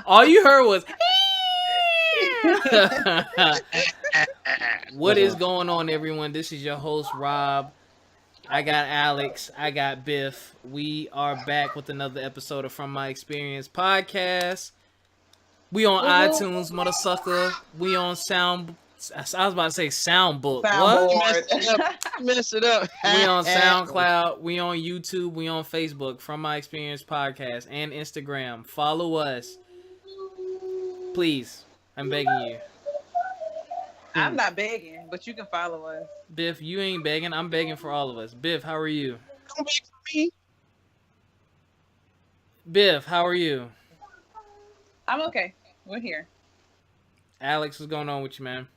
All you heard was. What is going on, everyone? This is your host, Rob. I got Alex. I got Biff. We are back with another episode of From My Experience Podcast. We on iTunes, mother sucker. We on Sound. I was about to say Soundbook. What? Mess it up. We on Soundcloud. We on YouTube. We on Facebook. From My Experience Podcast and Instagram. Follow us, please. I'm begging you. I'm not begging, but you can follow us. Biff, you ain't begging. I'm begging for all of us. Biff, how are you? Don't beg for me. Biff, how are you? I'm okay. We're here. Alex, what's going on with you, man?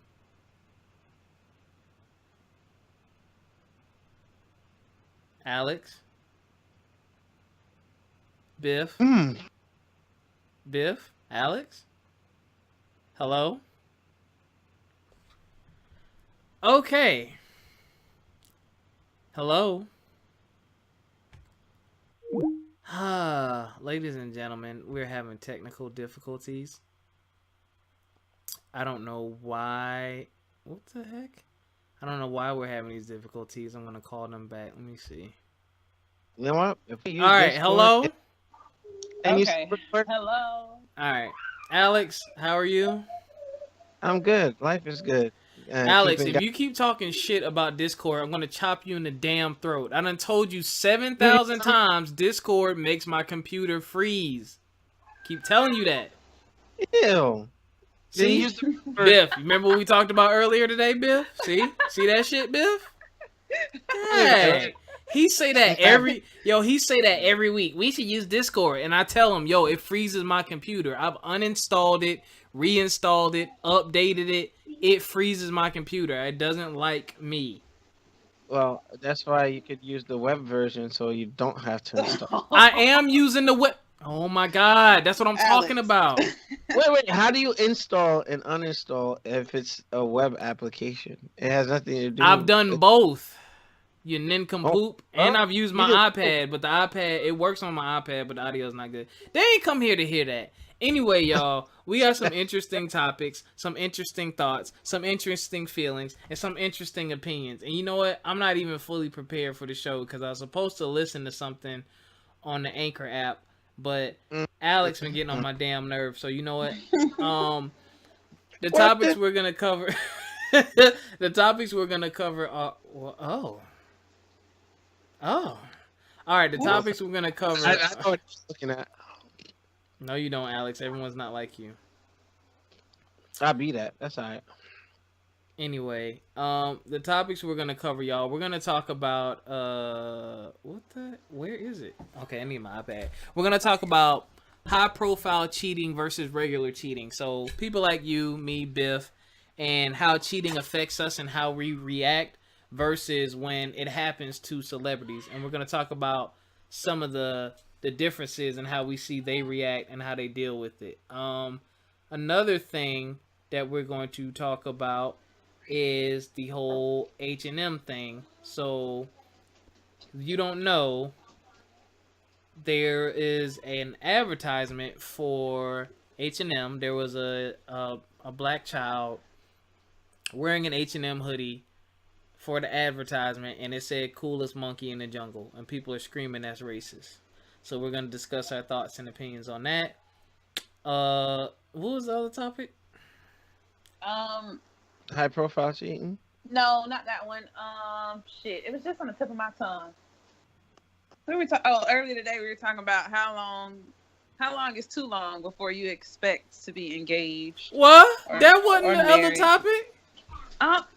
Alex? Biff? Biff? Alex? Hello? Okay. Hello? Ladies and gentlemen, we're having technical difficulties. I don't know why. What the heck? I don't know why we're having these difficulties. I'm going to call them back. Let me see. You know what? All right, hello? Okay. Hello. All right. Alex, how are you? I'm good. Life is good. Alex, if you keep talking shit about Discord, I'm going to chop you in the damn throat. I done told you 7,000 times Discord makes my computer freeze. Keep telling you that. Ew. See? Biff, you remember what we talked about earlier today, Biff? See that shit, Biff? Hey. He say that every week. We should use Discord. And I tell him, yo, it freezes my computer. I've uninstalled it, reinstalled it, updated it. It freezes my computer. It doesn't like me. Well, that's why you could use the web version so you don't have to install. I am using the web. Oh my God, that's what I'm talking about. Wait, how do you install and uninstall if it's a web application? It has nothing to do. I've done both. You nincompoop. And I've used my iPad, but the iPad, it works on my iPad, but the audio's not good. They ain't come here to hear that. Anyway, y'all, we got some interesting topics, some interesting thoughts, some interesting feelings, and some interesting opinions. And you know what? I'm not even fully prepared for the show because I was supposed to listen to something on the Anchor app, but Alex been getting on my damn nerves. So you know what? The topics we're gonna cover. The topics we're gonna cover are All right, the topics we're gonna cover. I know what you're looking at. No, you don't, Alex. Everyone's not like you. I'll be that. That's all right. Anyway, the topics we're gonna cover, y'all. We're gonna talk about where is it? Okay, I need my iPad. We're gonna talk about high-profile cheating versus regular cheating. So people like you, me, Biff, and how cheating affects us and how we react versus when it happens to celebrities. And we're gonna talk about some of the differences and how we see they react and how they deal with it. Another thing that we're going to talk about is the whole H&M thing. So, if you don't know, there is an advertisement for H&M. There was a black child wearing an H&M hoodie for the advertisement, and it said "coolest monkey in the jungle," and people are screaming that's racist. So we're going to discuss our thoughts and opinions on that. What was the other topic? High profile cheating? No, not that one. Shit. It was just on the tip of my tongue. Earlier today we were talking about how long is too long before you expect to be engaged. What? That wasn't the other topic?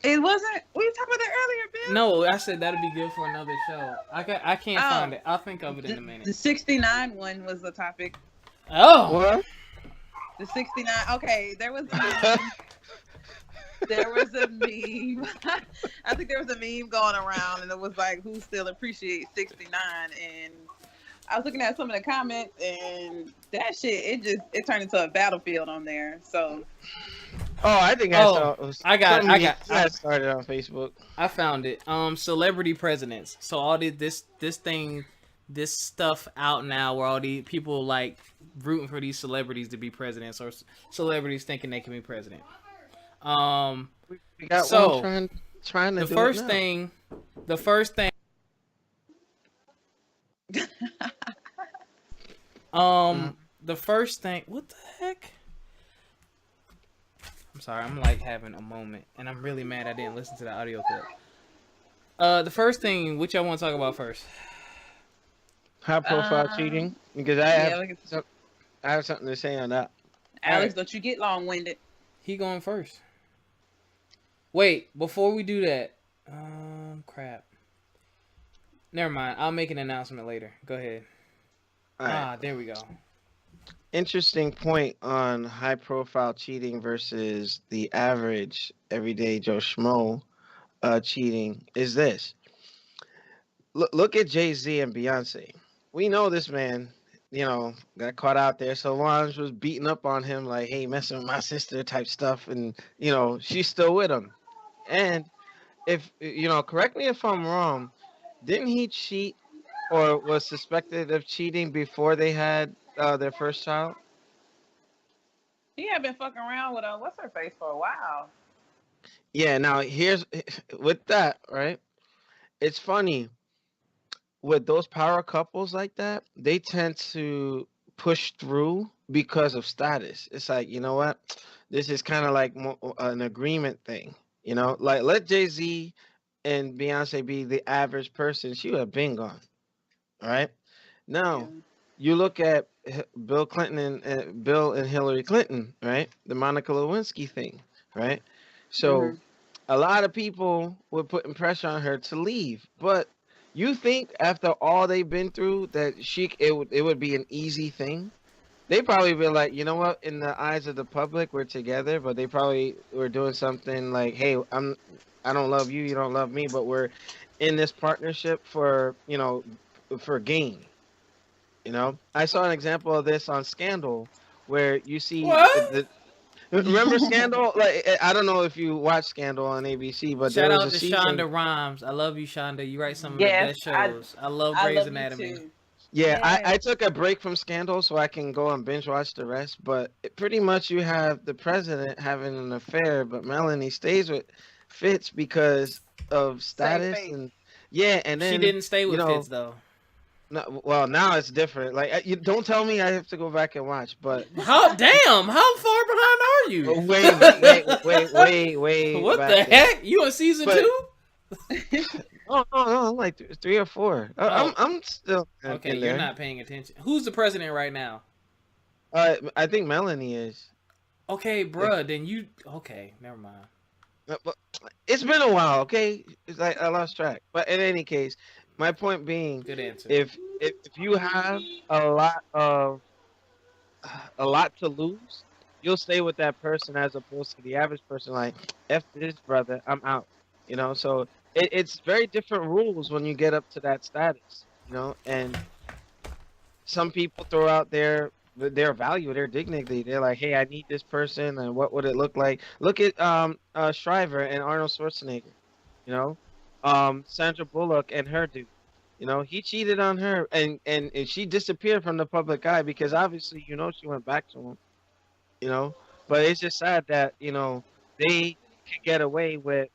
It wasn't. We talked about that earlier, Bill. No, I said that'd be good for another show. I can't find it. I'll think of it in a minute. The 69 one was the topic. Oh. What? The 69. Okay, there was a meme. I think there was a meme going around, and it was like, who still appreciates 69? And I was looking at some of the comments, and that shit, it turned into a battlefield on there. So. Oh, I think I saw. I started on Facebook. I found it. Celebrity presidents. So all this stuff out now where all these people like rooting for these celebrities to be presidents or celebrities thinking they can be president. We got So one trying to the do first it now. thing, the first thing, the first thing. What the heck? I'm sorry. I'm like having a moment, and I'm really mad I didn't listen to the audio clip. The first thing, which I want to talk about first. High profile cheating, because I have something to say on that. Alex, don't you get long-winded. He going first. Wait, before we do that, crap. Never mind. I'll make an announcement later. Go ahead. All right. There we go. Interesting point on high profile cheating versus the average everyday Joe Schmo cheating is this. Look at Jay-Z and Beyonce. We know this man, got caught out there. Solange was beating up on him like, hey, messing with my sister type stuff. And, she's still with him. And if, correct me if I'm wrong, didn't he cheat or was suspected of cheating before they had their first child? He had been fucking around with what's her face for a while. Yeah, now here's with that, right? It's funny. With those power couples like that, they tend to push through because of status. It's like, you know what? This is kind of like an agreement thing, Like let Jay-Z and Beyonce be the average person, she would have been gone. All right. Now, you look at Bill Clinton and Bill and Hillary Clinton, right? The Monica Lewinsky thing, right? So a lot of people were putting pressure on her to leave, but you think after all they've been through that it would be an easy thing? They probably be like, you know what? In the eyes of the public, we're together, but they probably were doing something like, hey, I don't love you, you don't love me, but we're in this partnership for for gain. I saw an example of this on Scandal, where you see remember Scandal? Like I don't know if you watch Scandal on ABC, but shout there was out a to season. Shonda Rhimes. I love you, Shonda. You write some of the best shows. I love Grey's Anatomy. Yeah, I took a break from Scandal so I can go and binge watch the rest. But pretty much you have the president having an affair, but Melanie stays with Fitz because of status and and then she didn't stay with Fitz though. No, well, now it's different. Like, you don't tell me I have to go back and watch, but how far behind are you? Wait. What the heck? You on season 2? No, I'm like 3 or 4. I'm still okay. You're not paying attention. Who's the president right now? I think Melanie is. Okay, bruh. Then you never mind. But it's been a while. Okay, it's like I lost track. But in any case. My point being, good answer. If you have a lot to lose, you'll stay with that person as opposed to the average person. Like, F this brother, I'm out. So it's very different rules when you get up to that status. And some people throw out their value, their dignity. They're like, hey, I need this person, and what would it look like? Look at Shriver and Arnold Schwarzenegger. Sandra Bullock and her dude. He cheated on her and she disappeared from the public eye because obviously, she went back to him. But it's just sad that, they could get away with,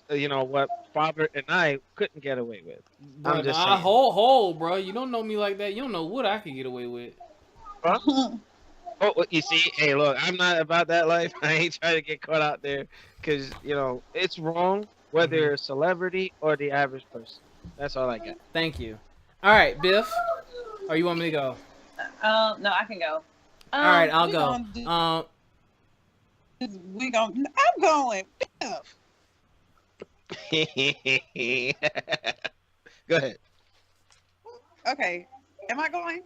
what Father and I couldn't get away with. Bro, I'm just saying. Hold, bro. You don't know me like that. You don't know what I could get away with. Huh? Oh, you see, hey, look, I'm not about that life. I ain't trying to get caught out there because, it's wrong. Whether you're a celebrity or the average person. That's all I got. Thank you. All right, Biff. Or you want me to go? No, I can go. All right, I'll go. I'm going. Go ahead. Okay. Am I going?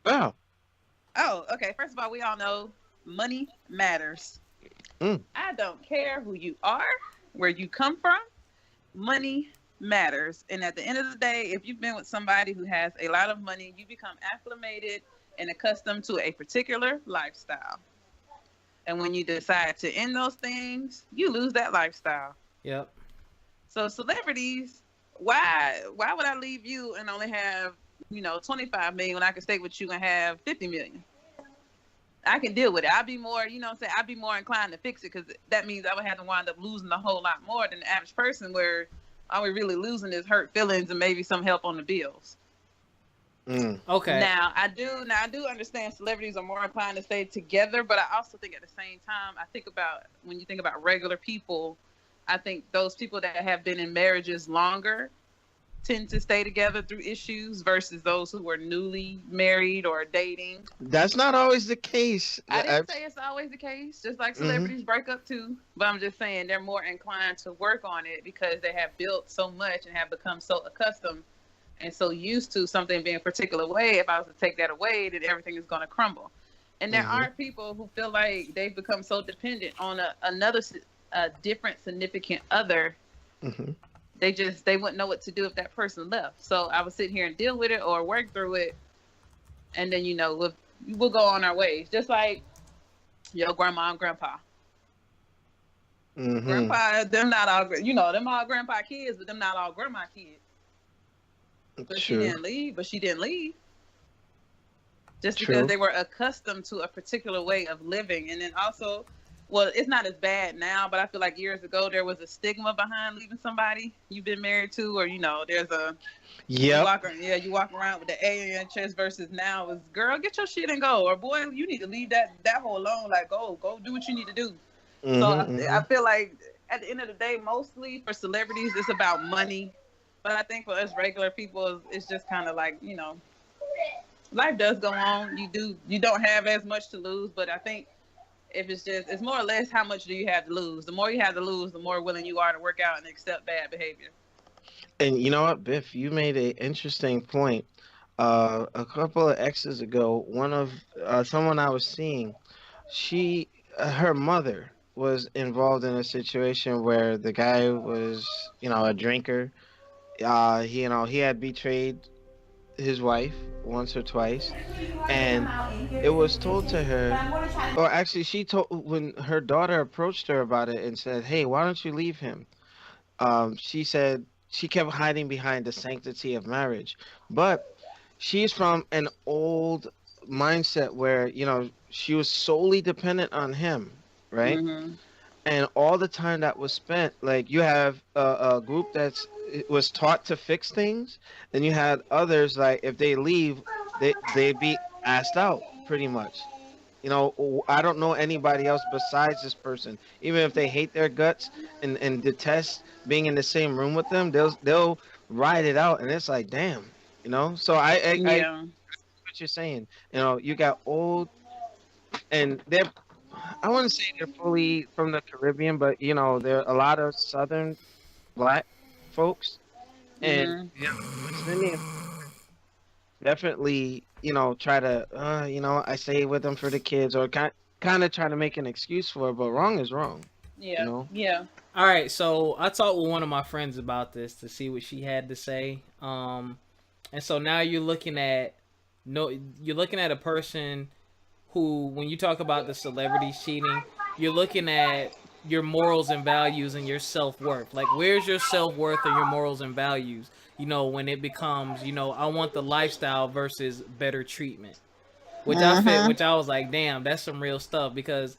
Wow. Oh, okay. First of all, we all know money matters. I don't care who you are, where you come from. Money matters. And at the end of the day, if you've been with somebody who has a lot of money, you become acclimated and accustomed to a particular lifestyle. And when you decide to end those things, you lose that lifestyle. Yep. So celebrities, why would I leave you and only have, 25 million when I can stay with you and have 50 million? I can deal with it. I'd be more, you know what I'm saying? I'd be more inclined to fix it because that means I would have to wind up losing a whole lot more than the average person where all we're really losing is hurt feelings and maybe some help on the bills. Okay. Now I do understand celebrities are more inclined to stay together, but I also think at the same time, I think about when you think about regular people, I think those people that have been in marriages longer tend to stay together through issues versus those who were newly married or dating. That's not always the case. I didn't say it's always the case, just like celebrities break up too, but I'm just saying they're more inclined to work on it because they have built so much and have become so accustomed and so used to something being a particular way. If I was to take that away, then everything is going to crumble. And there are people who feel like they've become so dependent on a different significant other. They wouldn't know what to do if that person left. So I would sit here and deal with it or work through it, and then we'll go on our ways. Just like your grandma and grandpa. Grandpa, them not all, them all grandpa kids, but them not all grandma kids. But she didn't leave. Just because they were accustomed to a particular way of living. And then also, well, it's not as bad now, but I feel like years ago there was a stigma behind leaving somebody you've been married to, or there's a you walk around with the A in your chest versus now is girl, get your shit and go, or boy, you need to leave that hole alone. Like go do what you need to do. I feel like at the end of the day, mostly for celebrities, it's about money. But I think for us regular people, it's just kind of like, life does go on. You don't have as much to lose, but I think if it's more or less how much do you have to lose. The more you have to lose, the more willing you are to work out and accept bad behavior. And you know what, Biff, you made an interesting point. A couple of exes ago, one of someone I was seeing, her mother was involved in a situation where the guy was, a drinker. He had betrayed his wife once or twice, and it was told to her, or actually she told, when her daughter approached her about it and said, hey, why don't you leave him? She said she kept hiding behind the sanctity of marriage, but she's from an old mindset where she was solely dependent on him, right? And all the time that was spent, like you have a group it was taught to fix things, then you had others like if they leave, they'd be asked out pretty much. I don't know anybody else besides this person. Even if they hate their guts and detest being in the same room with them, they'll ride it out, and it's like damn, So I what you're saying. You got old, and I wouldn't say they're fully from the Caribbean, but there are a lot of Southern Black folks, and definitely try to I stay with them for the kids, or kind of try to make an excuse for it, but wrong is wrong. All right, so I talked with one of my friends about this to see what she had to say, and so now you're looking at a person who, when you talk about the celebrities cheating, you're looking at your morals and values and your self-worth. Like, where's your self-worth or your morals and values? When it becomes, I want the lifestyle versus better treatment. Which I was like, damn, that's some real stuff, because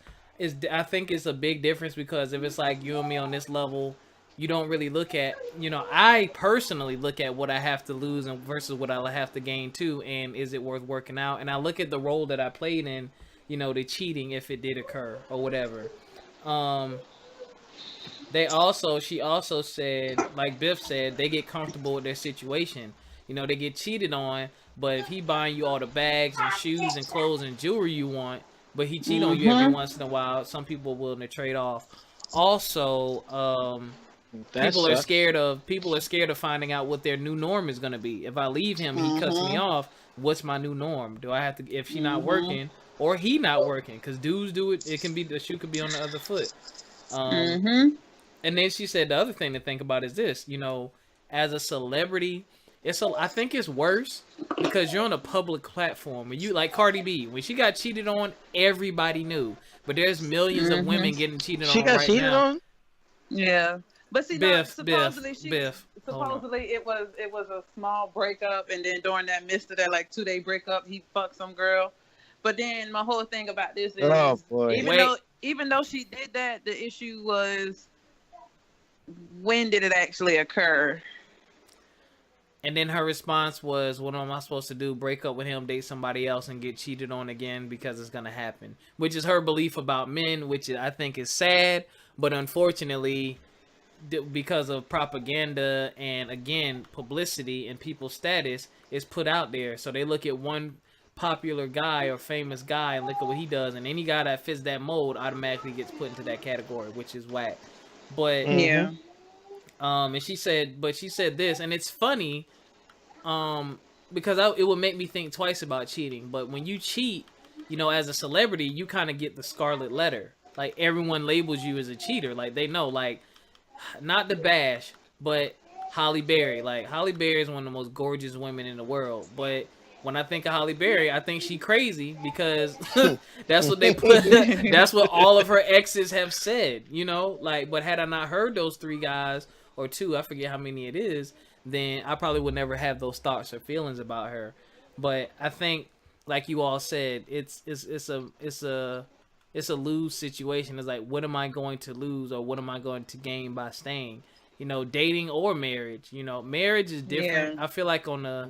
I think it's a big difference, because if it's like you and me on this level, you don't really look at, I personally look at what I have to lose and versus what I'll have to gain too, and is it worth working out? And I look at the role that I played in, the cheating, if it did occur or whatever. She also said, like Biff said, they get comfortable with their situation. They get cheated on, but if he buying you all the bags and shoes and clothes and jewelry you want, but he cheat on you every once in a while, some people are willing to trade off. Also, people are scared of finding out what their new norm is going to be. If I leave him, he cuts me off. What's my new norm? Do I have to, if she not working or he not working? Because dudes do it. It can be, the shoe could be on the other foot. And then she said the other thing to think about is this, as a celebrity, I think it's worse because you're on a public platform. When you, like Cardi B, when she got cheated on, everybody knew. But there's millions of women getting cheated on. She got cheated on? Yeah. But see, supposedly it was a small breakup, and then during that midst of that 2-day breakup, he fucked some girl. But then my whole thing about this is, Oh boy. even though she did that, the issue was, when did it actually occur? And then her response was, what am I supposed to do? Break up with him, date somebody else, and get cheated on again because it's going to happen. Which is her belief about men, which I think is sad. But unfortunately, because of propaganda and, again, publicity and people's status, is put out there. So they look at one popular guy or famous guy and look at what he does. And any guy that fits that mold automatically gets put into that category, which is whack. But... Yeah. And she said this, and it's funny, because it would make me think twice about cheating. But when you cheat, as a celebrity, you kind of get the scarlet letter. Like, everyone labels you as a cheater. Like, they know, like, not to bash, but Halle Berry. Like, Halle Berry is one of the most gorgeous women in the world. But when I think of Halle Berry, I think she crazy because that's what they put. That's what all of her exes have said, Like, but had I not heard those three guys or two, I forget how many it is, then I probably would never have those thoughts or feelings about her. But I think, like you all said, it's a lose situation. It's like, what am I going to lose or what am I going to gain by staying? Dating or marriage. Marriage is different. Yeah. I feel like on a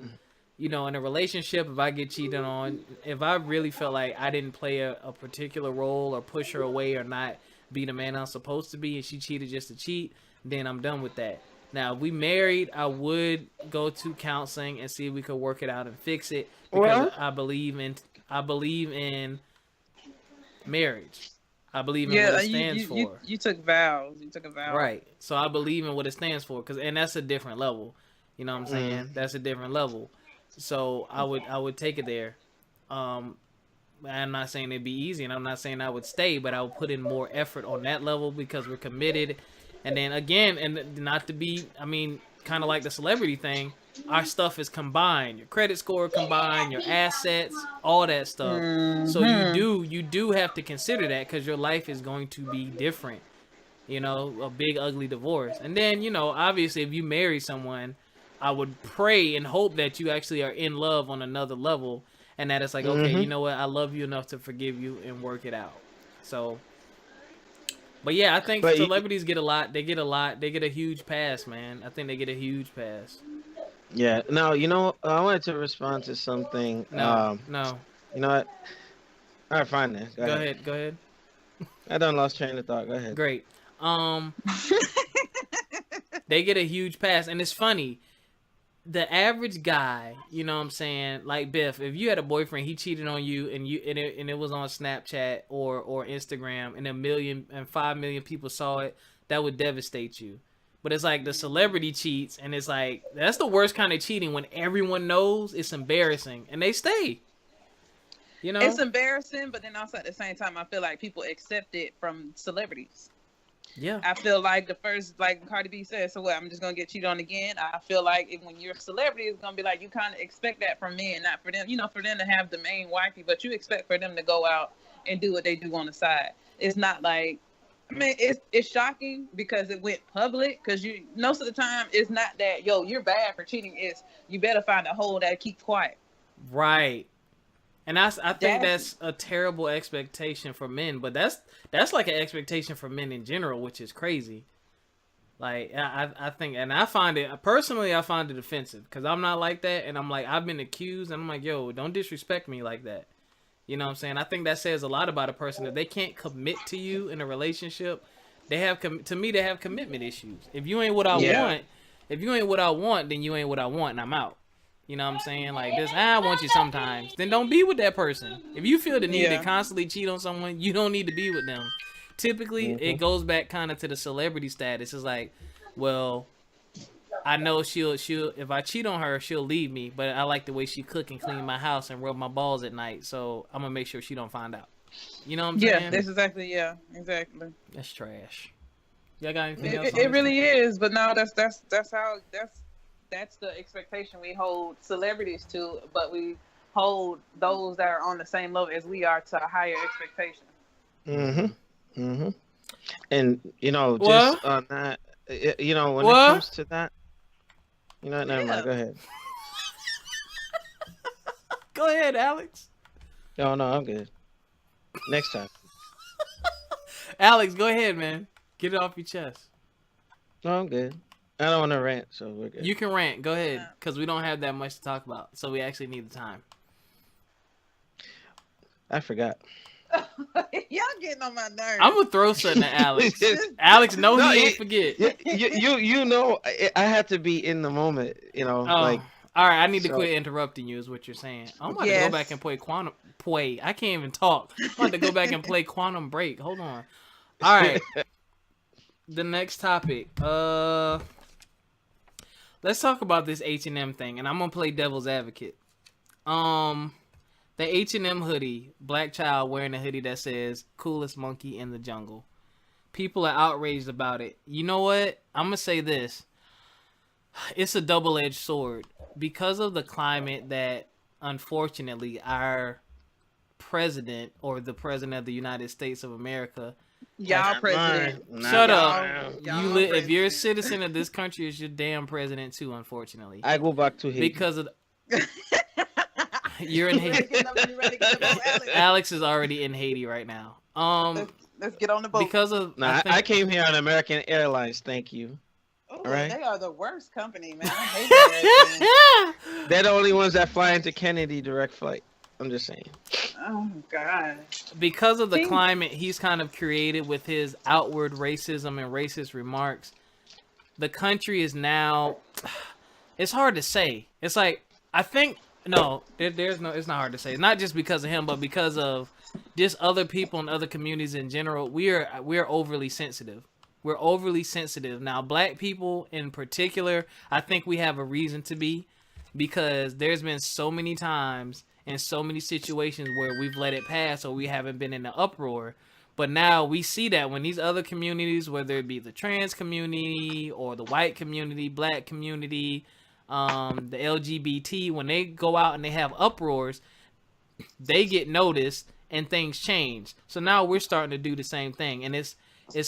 in a relationship, if I get cheated on, if I really felt like I didn't play a particular role or push her away or not be the man I'm supposed to be, and she cheated just to cheat, then I'm done with that. Now, if we married, I would go to counseling and see if we could work it out and fix it, because I believe in marriage. I believe in what it stands for. You took vows. You took a vow. Right. So I believe in what it stands for, and that's a different level. You know what I'm saying? That's a different level. So I would take it there. I'm not saying it'd be easy, and I'm not saying I would stay, but I would put in more effort on that level because we're committed. And then again, and not to be, kind of like the celebrity thing, our stuff is combined. Your credit score combined, your assets, all that stuff. So you do have to consider that, because your life is going to be different. A big ugly divorce. And then, obviously if you marry someone, I would pray and hope that you actually are in love on another level, and that it's like, okay, you know what, I love you enough to forgive you and work it out. So, but yeah, I think celebrities get a lot. They get a huge pass, man. I think they get a huge pass. Yeah. Now, I wanted to respond to something. No. You know what? All right, fine then. Go ahead. I done lost train of thought. Go ahead. Great. They get a huge pass, and it's funny. The average guy, you know what I'm saying, like Biff, if you had a boyfriend, he cheated on you, and it was on Snapchat or Instagram, and 5 million people saw it, that would devastate you. But it's like the celebrity cheats, and it's like, that's the worst kind of cheating, when everyone knows. It's embarrassing, and they stay. It's embarrassing, but then also at the same time, I feel like people accept it from celebrities. Yeah. I feel like the first, like Cardi B said, so what, I'm just going to get cheated on again. I feel like when you're a celebrity, it's going to be like, you kind of expect that from men, not for them, for them to have the main wifey, but you expect for them to go out and do what they do on the side. It's not like, it's shocking because it went public, because most of the time, it's not that, you're bad for cheating. It's, you better find a hole that keeps quiet. Right. And I think that's a terrible expectation for men, but that's like an expectation for men in general, which is crazy. Like, I think, and I find it offensive, because I'm not like that, and I'm like, I've been accused, and I'm like, don't disrespect me like that. You know what I'm saying? I think that says a lot about a person, that they can't commit to you in a relationship. They have commitment issues. If you ain't what I want, then you ain't what I want, and I'm out. You know what I'm saying? Like this, I want you sometimes. Then don't be with that person. If you feel the need to constantly cheat on someone, you don't need to be with them. Typically, it goes back kind of to the celebrity status. It's like, well, I know she'll if I cheat on her, she'll leave me. But I like the way she cook and clean my house and rub my balls at night, so I'm gonna make sure she don't find out. You know what I'm saying? Yeah, that's exactly. That's trash. Y'all got anything else? It really is, but no, that's the expectation we hold celebrities to, but we hold those that are on the same level as we are to a higher expectation. And just on that, when it comes to that, never mind. Go ahead. Go ahead, Alex. No, no, I'm good. Next time. Alex, go ahead, man. Get it off your chest. No, I'm good. I don't want to rant, so we're good. You can rant. Go ahead, because we don't have that much to talk about, so we actually need the time. I forgot. Y'all getting on my nerves. I'm gonna throw something at Alex. Alex, no, he ain't forget. You know, I had to be in the moment. You know, like. All right, I need to quit interrupting you, is what you're saying. I'm about to go back and play Quantum. I can't even talk. I'm about to go back and play Quantum Break. Hold on. All right. The next topic. Let's talk about this H&M thing, and I'm gonna play devil's advocate. The H&M hoodie, black child wearing a hoodie that says "coolest monkey in the jungle." People are outraged about it. You know what? I'm gonna say this. It's a double-edged sword because of the climate that, unfortunately, our president or the president of the United States of America. Y'all president. Shut up. If you're a citizen of this country, it's your damn president too, unfortunately. I go back to Haiti. Because of you're in Haiti. Alex is already in Haiti right now. Let's get on the boat. Because of I came here on American Airlines, thank you. Oh, right? They are the worst company, man. I hate that. They're the only ones that fly into Kennedy direct flight. I'm just saying. Oh God. Because of the climate he's kind of created with his outward racism and racist remarks, the country is now. It's hard to say. It's like I think no, there's no. It's not hard to say. It's not just because of him, but because of just other people and other communities in general. We're overly sensitive. We're overly sensitive. Now, black people in particular, I think we have a reason to be, because there's been so many times and so many situations where we've let it pass or we haven't been in the uproar. But now we see that when these other communities, whether it be the trans community or the white community, black community, the LGBT, when they go out and they have uproars, they get noticed and things change. So now we're starting to do the same thing. And it's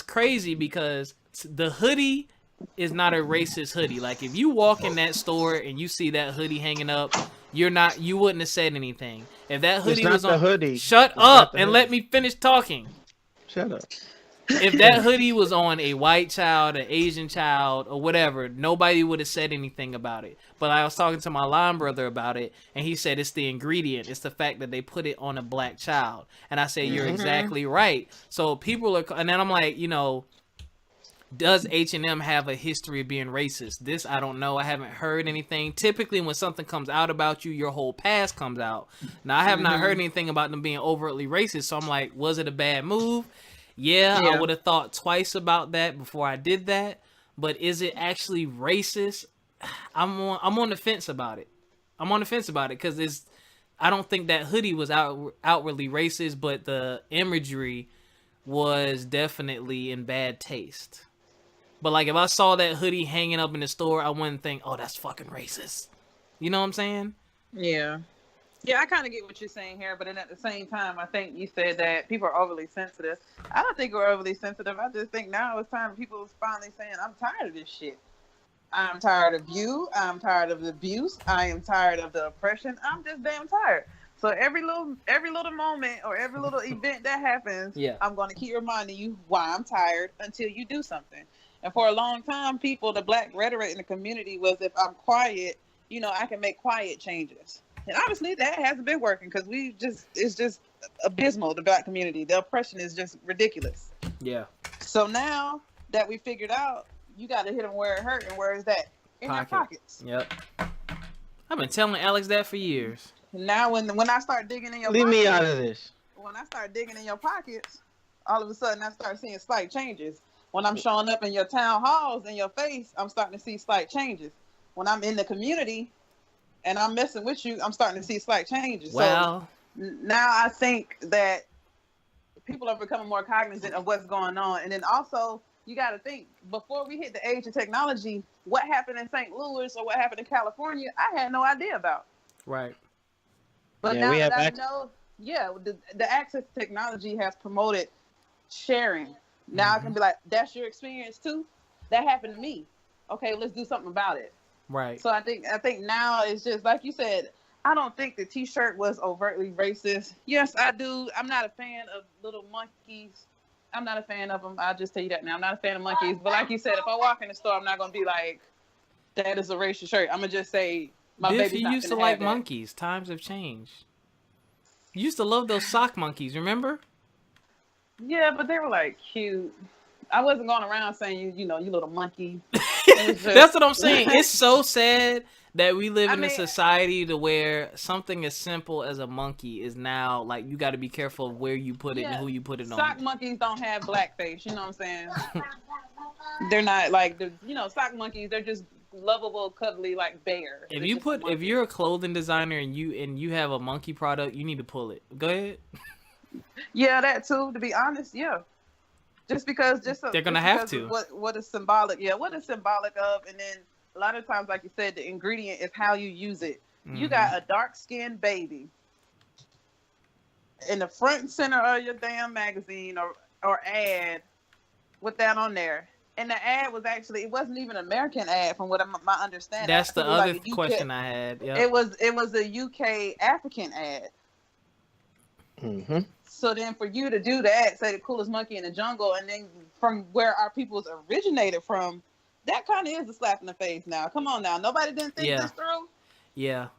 crazy because the hoodie is not a racist hoodie. Like if you walk in that store and you see that hoodie hanging up, you wouldn't have said anything. If that hoodie was on, hoodie. Shut up and let me finish talking. Shut up. If that hoodie was on a white child, an Asian child, or whatever, nobody would have said anything about it. But I was talking to my line brother about it, and he said it's the ingredient. It's the fact that they put it on a black child. And I said, you're exactly right. So people are, and then I'm like, does H&M have a history of being racist? This, I don't know. I haven't heard anything. Typically, when something comes out about you, your whole past comes out. Now, I have not heard anything about them being overtly racist. So I'm like, was it a bad move? Yeah, I would have thought twice about that before I did that. But is it actually racist? I'm on the fence about it. I'm on the fence about it because I don't think that hoodie was outwardly racist, but the imagery was definitely in bad taste. But like if I saw that hoodie hanging up in the store, I wouldn't think, oh, that's fucking racist. You know what I'm saying? Yeah. Yeah, I kind of get what you're saying here, but then at the same time, I think you said that people are overly sensitive. I don't think we're overly sensitive. I just think now it's time for people finally saying, I'm tired of this shit. I'm tired of you. I'm tired of the abuse. I am tired of the oppression. I'm just damn tired. So every little moment or every little event that happens, I'm going to keep reminding you why I'm tired until you do something. And for a long time, the black rhetoric in the community was, if I'm quiet, I can make quiet changes. And obviously that hasn't been working because it's just abysmal, the black community. The oppression is just ridiculous. Yeah. So now that we figured out, you got to hit them where it hurt. And where is that? In your pockets. Yep. I've been telling Alex that for years. Now when I start digging in your pockets. Leave me out of this. When I start digging in your pockets, all of a sudden I start seeing slight changes. When I'm showing up in your town halls in your face, I'm starting to see slight changes. When I'm in the community and I'm messing with you, I'm starting to see slight changes. Well, so now I think that people are becoming more cognizant of what's going on. And then also, you got to think, before we hit the age of technology, what happened in St. Louis or what happened in California, I had no idea about. Right. But now that I know, the access to technology has promoted sharing. Now I can be like, that's your experience too? That happened to me. Okay, let's do something about it. Right. So I think now it's just like you said, I don't think the T-shirt was overtly racist. Yes, I do. I'm not a fan of little monkeys. I'm not a fan of them. I'll just tell you that now. I'm not a fan of monkeys. But like you said, if I walk in the store, I'm not gonna be like, "That is a racist shirt." I'm gonna just say, "My Biff, baby's you not used to gonna like have that." monkeys. Times have changed. You used to love those sock monkeys, remember? Yeah, but they were like cute. I wasn't going around saying you know, you little monkey. It was just, That's what I'm saying. It's so sad that we live I in a mean, society to where something as simple as a monkey is now like you got to be careful of where you put it and yeah, who you put it sock on. monkeys don't have blackface. You know what I'm saying? They're not like the sock monkeys. They're just lovable, cuddly like bear. If They're you just a put if monkey. you're a clothing designer and you have a monkey product, you need to pull it. Go ahead. Yeah, that too. To be honest, yeah. Just because, They're gonna just have because to. of what is symbolic. Yeah, what is symbolic of, and then a lot of times, like you said, the ingredient is how you use it. You got a dark skinned baby in the front and center of your damn magazine or ad with that on there. And the ad was actually, it wasn't even an American ad from what my understanding. That's the It was other like a UK question I had. Yeah. It was a UK African ad. Mm-hmm. So then for you to do that, say the coolest monkey in the jungle, and then from where our peoples originated from, that kind of is a slap in the face now. Come on now. Nobody didn't think Yeah. this through. Yeah.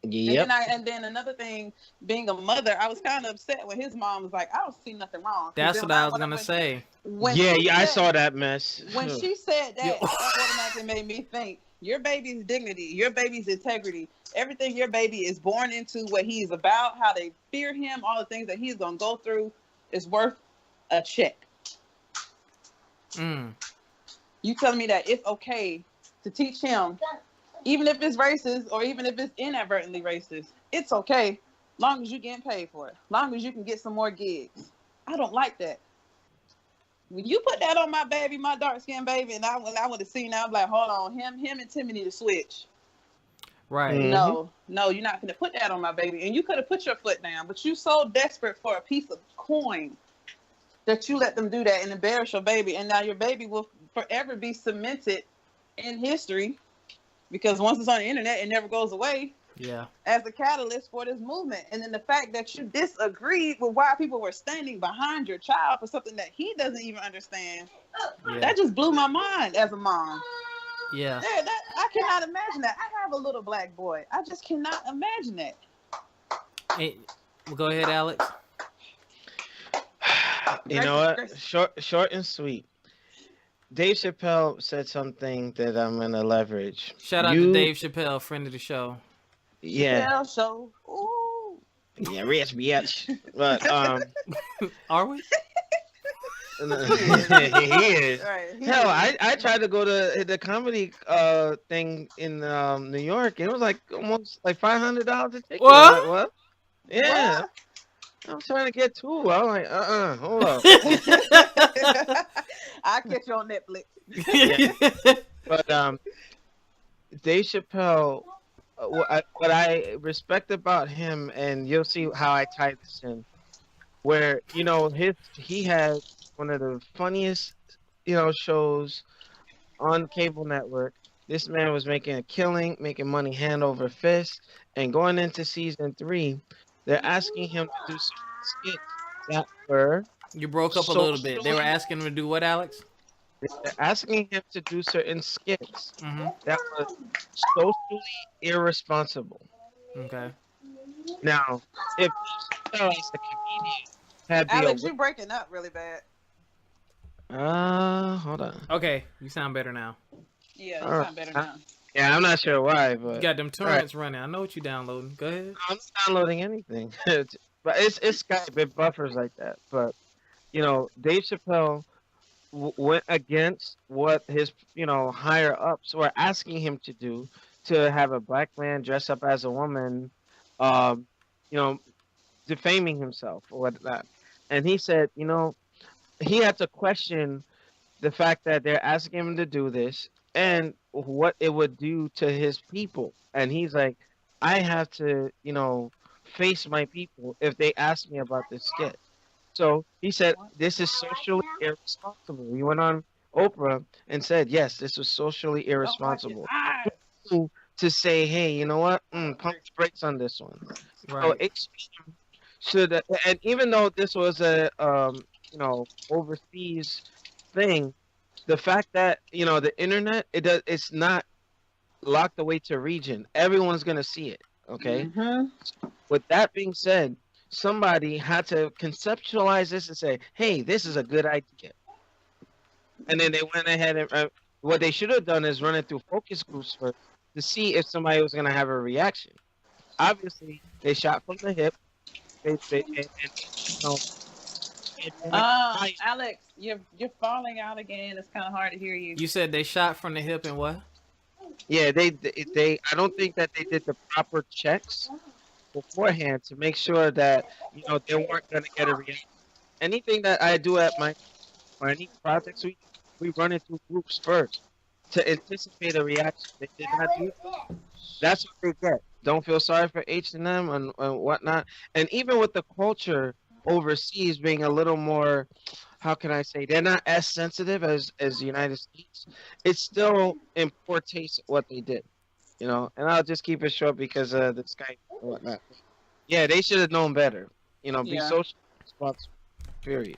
Yep. And then another thing, being a mother, I was kind of upset when his mom was like, I don't see nothing wrong. 'Cause That's then what I was when gonna say. when Yeah, she I said- saw that mess. When she said that, Yo. that automatically made me think, your baby's dignity, your baby's integrity, everything your baby is born into, what he is about, how they fear him, all the things that he's going to go through is worth a check. Mm. You telling me that it's okay to teach him, even if it's racist or even if it's inadvertently racist, it's okay, long as you're getting paid for it, long as you can get some more gigs. I don't like that. When you put that on my baby, my dark skinned baby, and I would have seen that, I'm like, hold on, him and Tim need to switch. Right. Mm. No, you're not gonna put that on my baby. And you could have put your foot down, but you so desperate for a piece of coin that you let them do that and embarrass your baby. And now your baby will forever be cemented in history, because once it's on the internet, it never goes away, Yeah. as a catalyst for this movement. And then the fact that you disagreed with why people were standing behind your child for something that he doesn't even understand, Yeah. that just blew my mind as a mom. Yeah. I cannot imagine that. I have a little black boy. I just cannot imagine that. Hey, well, go ahead, Alex. You know what? Short and sweet. Dave Chappelle said something that I'm gonna leverage. Shout out to Dave Chappelle, friend of the show. Yeah. So, ooh. Yeah, rich bitch. But Are we? he is. Right. Hell, I tried to go to the comedy thing in New York, and it was like almost like $500 a ticket. What? I'm like, what? Yeah. What? I'm trying to get two. I'm like, hold up. I'll catch you on Netflix. But Dave Chappelle, what I respect about him, and you'll see how I tie this in, where he had one of the funniest shows on cable network. This man was making a killing, making money hand over fist, and going into season 3, they're asking him to do skits that were. You broke up a little bit. They were asking him to do what, Alex? They're asking him to do certain skits Mm-hmm. that were socially irresponsible. Okay. Now, if as a comedian had Alex, you're breaking up really bad. hold on. Okay, you sound better now. Yeah, you sound better now. Yeah, I'm not sure why, but You got them torrents running. I know what you downloading. Go ahead. I'm not downloading anything. But it's Skype. It buffers like that. But Dave Chappelle went against what his higher ups were asking him to do, to have a black man dress up as a woman, defaming himself or whatnot. And he said, he had to question the fact that they're asking him to do this and what it would do to his people. And he's like, I have to, face my people if they ask me about this skit. So he said, this is socially irresponsible. He went on Oprah and said, yes, this was socially irresponsible. to say, hey, you know what? Pump the brakes on this one. So Right. HBM should, and even though this was a overseas thing, the fact that the internet, it's not locked away to region. Everyone's gonna see it. Okay. With that being said, somebody had to conceptualize this and say, hey, this is a good idea. And then they went ahead and what they should have done is run it through focus groups first to see if somebody was gonna have a reaction. Obviously, they shot from the hip. Alex, you're falling out again. It's kind of hard to hear you. You said they shot from the hip and what? Yeah, they. I don't think that they did the proper checks beforehand to make sure that they weren't gonna get a reaction. Anything that I do at any projects, we run it through groups first to anticipate a reaction. They did not do it. That's what they get. Don't feel sorry for H&M and whatnot. And even with the culture overseas being a little more, how can I say, they're not as sensitive as the United States. It's still in poor taste what they did, And I'll just keep it short because the Skype and whatnot. Yeah, they should have known better. Be social responsible. Period.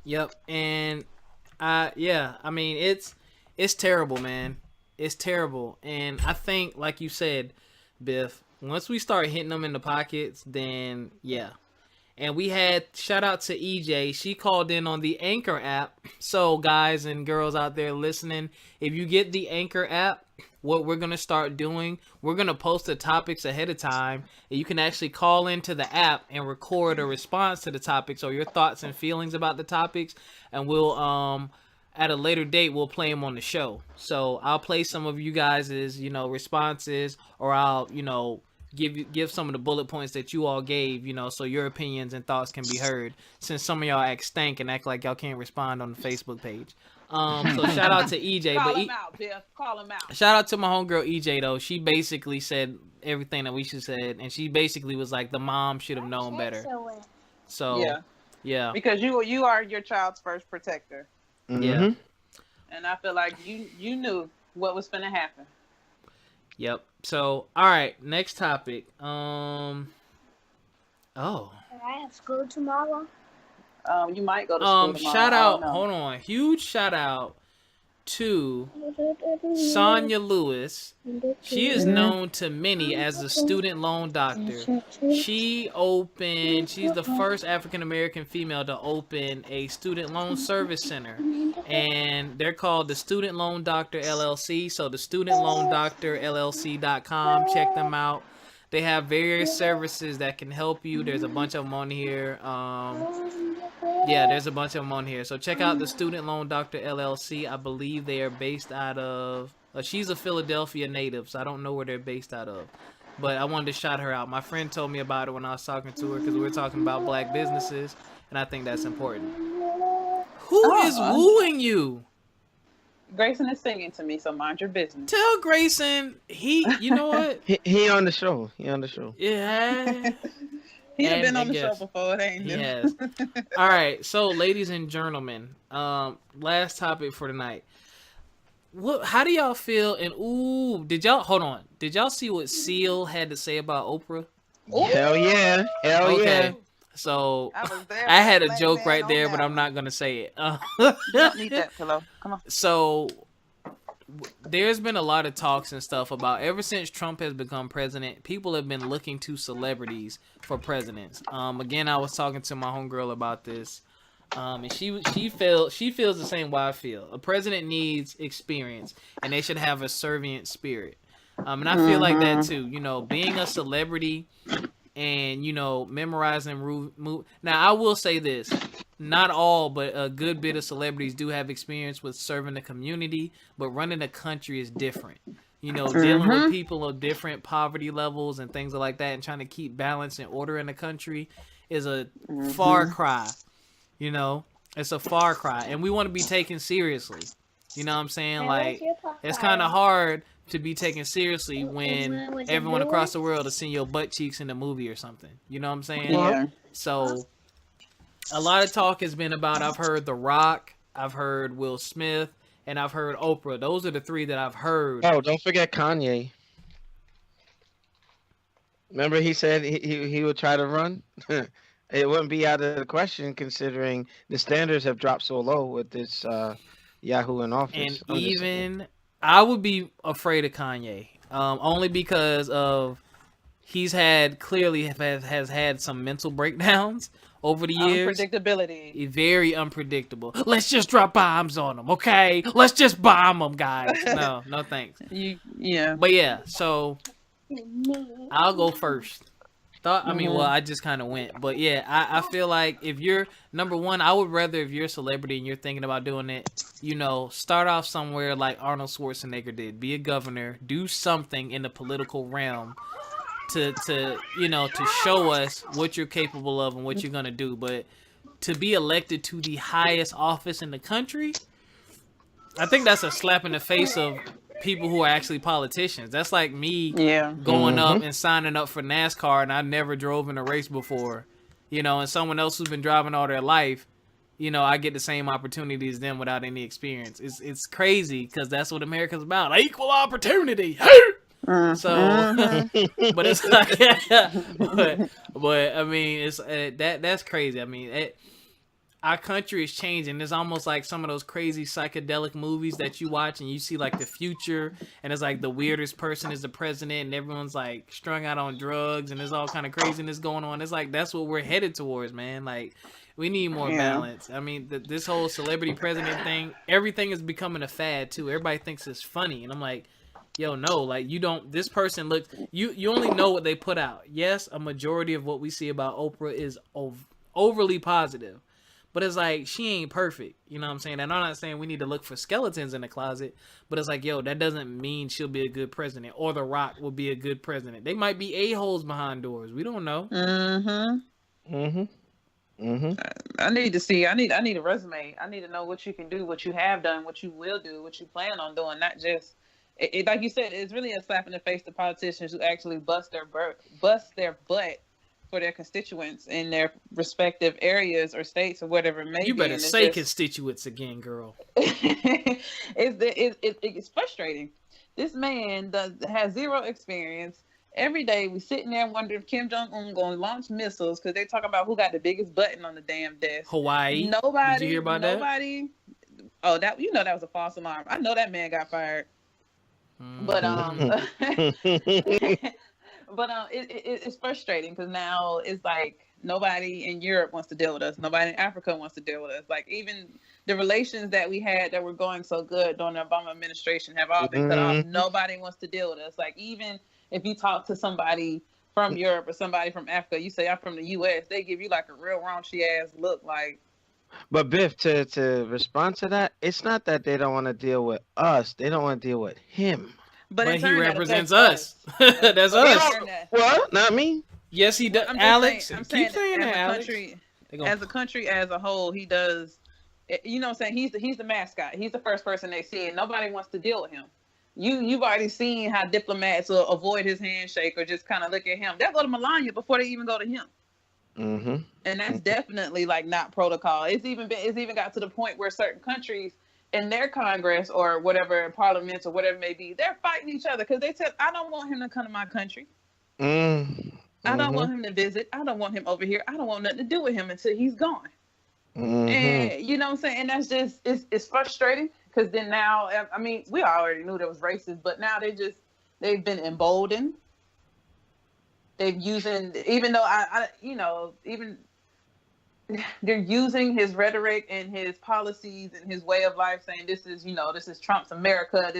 Yep, and I mean it's terrible, man. It's terrible, and I think, like you said, Biff, once we start hitting them in the pockets, then yeah. And we had, shout out to EJ, she called in on the Anchor app. So guys and girls out there listening, if you get the Anchor app, what we're going to start doing, we're going to post the topics ahead of time. And you can actually call into the app and record a response to the topics or your thoughts and feelings about the topics. And we'll, at a later date, we'll play them on the show. So I'll play some of you guys' responses, or I'll, give some of the bullet points that you all gave, so your opinions and thoughts can be heard, since some of y'all act stank and act like y'all can't respond on the Facebook page. So shout out to EJ. Call him out, Biff. Call him out. Shout out to my homegirl EJ though. She basically said everything that we should said, and she basically was like, the mom should have known better. So yeah. Because you are your child's first protector. Mm-hmm. Yeah. And I feel like you knew what was gonna happen. Yep. So, all right, next topic. Oh. I have school tomorrow. You might go to school tomorrow. Shout out, hold on. Huge shout out to Sonia Lewis. She is known to many as the student loan doctor. She's the first African American female to open a student loan service center, and they're called the Student Loan Doctor LLC. So the studentloandoctorllc.com, check them out. They have various services that can help you. There's a bunch of them on here. There's a bunch of them on here. So check out the Student Loan Doctor LLC. I believe they are based out of... she's a Philadelphia native, so I don't know where they're based out of. But I wanted to shout her out. My friend told me about it when I was talking to her, because we were talking about black businesses, and I think that's important. Who is wooing you? Grayson is singing to me, so mind your business. Tell Grayson, you know what? he on the show. Yeah. He's been on the show before, ain't he? Yes. All right. So, ladies and gentlemen, last topic for tonight. How do y'all feel? And did y'all see what Seal had to say about Oprah? Ooh. Hell yeah. Okay. So I had a joke right there, but I'm not gonna say it. You don't need that pillow. Come on. So there's been a lot of talks and stuff about, ever since Trump has become president, people have been looking to celebrities for presidents. Again, I was talking to my homegirl about this, and she feels the same way I feel. A president needs experience, and they should have a servant spirit. And I feel like that too. Being a celebrity and memorizing move. Now I will say this. Not all, but a good bit of celebrities do have experience with serving the community, but running a country is different. Dealing with people of different poverty levels and things like that, and trying to keep balance and order in the country is a far cry. It's a far cry, and we want to be taken seriously. You know what I'm saying? Like, it's kind of hard to be taken seriously when everyone across the world is seeing your butt cheeks in a movie or something. You know what I'm saying? Yeah. So a lot of talk has been about, I've heard The Rock, I've heard Will Smith, and I've heard Oprah. Those are the three that I've heard. Oh, don't forget Kanye. Remember, he said he would try to run. It wouldn't be out of the question considering the standards have dropped so low with this Yahoo in And office. I'm just saying. even I would be afraid of Kanye, only because of he's had clearly has had some mental breakdowns over the years. Unpredictability. Very unpredictable. Let's just drop bombs on them, okay? Let's just bomb them, guys. No, no thanks. Yeah. But yeah, so I'll go first. I just kind of went, but yeah, I feel like if you're number one, I would rather if you're a celebrity and you're thinking about doing it, start off somewhere like Arnold Schwarzenegger did, be a governor, do something in the political realm to show us what you're capable of and what you're gonna do. But to be elected to the highest office in the country, I think that's a slap in the face of people who are actually politicians. That's like me going up and signing up for NASCAR and I never drove in a race before, and someone else who's been driving all their life, I get the same opportunity as them without any experience. It's crazy because that's what America's about. Equal opportunity. So, but it's like, but I mean, it's that's crazy. I mean, our country is changing. It's almost like some of those crazy psychedelic movies that you watch and you see like the future and it's like the weirdest person is the president and everyone's like strung out on drugs and there's all kind of craziness going on. It's like that's what we're headed towards, man. Like we need more balance. I mean, this whole celebrity president thing, everything is becoming a fad too. Everybody thinks it's funny and I'm like, yo, no, like this person looks, you only know what they put out. Yes, a majority of what we see about Oprah is overly positive. But it's like, she ain't perfect. You know what I'm saying? And I'm not saying we need to look for skeletons in the closet. But it's like, yo, that doesn't mean she'll be a good president. Or The Rock will be a good president. They might be a-holes behind doors. We don't know. I need to see. I need a resume. I need to know what you can do, what you have done, what you will do, what you plan on doing. Not just, like you said, it's really a slap in the face to politicians who actually bust their butt for their constituents in their respective areas or states or whatever it may be. You better say constituents again, girl. It's frustrating. This man has zero experience. Every day we sitting there wondering if Kim Jong-un going to launch missiles because they talk about who got the biggest button on the damn desk. Hawaii. Nobody. Did you hear about that? Oh, that was a false alarm. I know that man got fired. But But it's frustrating because now it's like nobody in Europe wants to deal with us. Nobody in Africa wants to deal with us. Like even the relations that we had that were going so good during the Obama administration have all been cut off. Nobody wants to deal with us. Like even if you talk to somebody from Europe or somebody from Africa, you say I'm from the U.S., they give you like a real raunchy ass look. Like, but Biff, to respond to that, it's not that they don't want to deal with us. They don't want to deal with him. But he represents us. That's us. Well, not me. Yes, he does. Alex, keep saying that, Alex. As a country, as a whole, he does. You know what I'm saying? He's the mascot. He's the first person they see, and nobody wants to deal with him. You've already seen how diplomats will avoid his handshake or just kind of look at him. They'll go to Melania before they even go to him. And that's definitely like not protocol. It's even got to the point where certain countries in their Congress or whatever parliaments or whatever it may be, they're fighting each other because they said, I don't want him to come to my country. I don't want him to visit. I don't want him over here. I don't want nothing to do with him until he's gone. And you know what I'm saying? And that's just, it's frustrating because then now, I mean, we already knew there was racist, but now they've been emboldened. They've using, even though they're using his rhetoric and his policies and his way of life, saying this is Trump's America.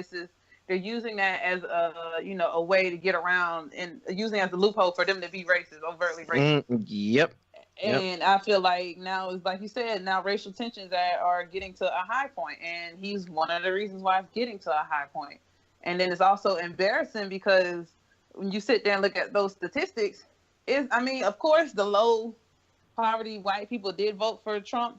They're using that as a way to get around and using it as a loophole for them to be racist, overtly racist. Yep. And I feel like now it's like you said, now racial tensions are getting to a high point, and he's one of the reasons why it's getting to a high point. And then it's also embarrassing because when you sit there and look at those statistics, of course the low poverty white people did vote for Trump,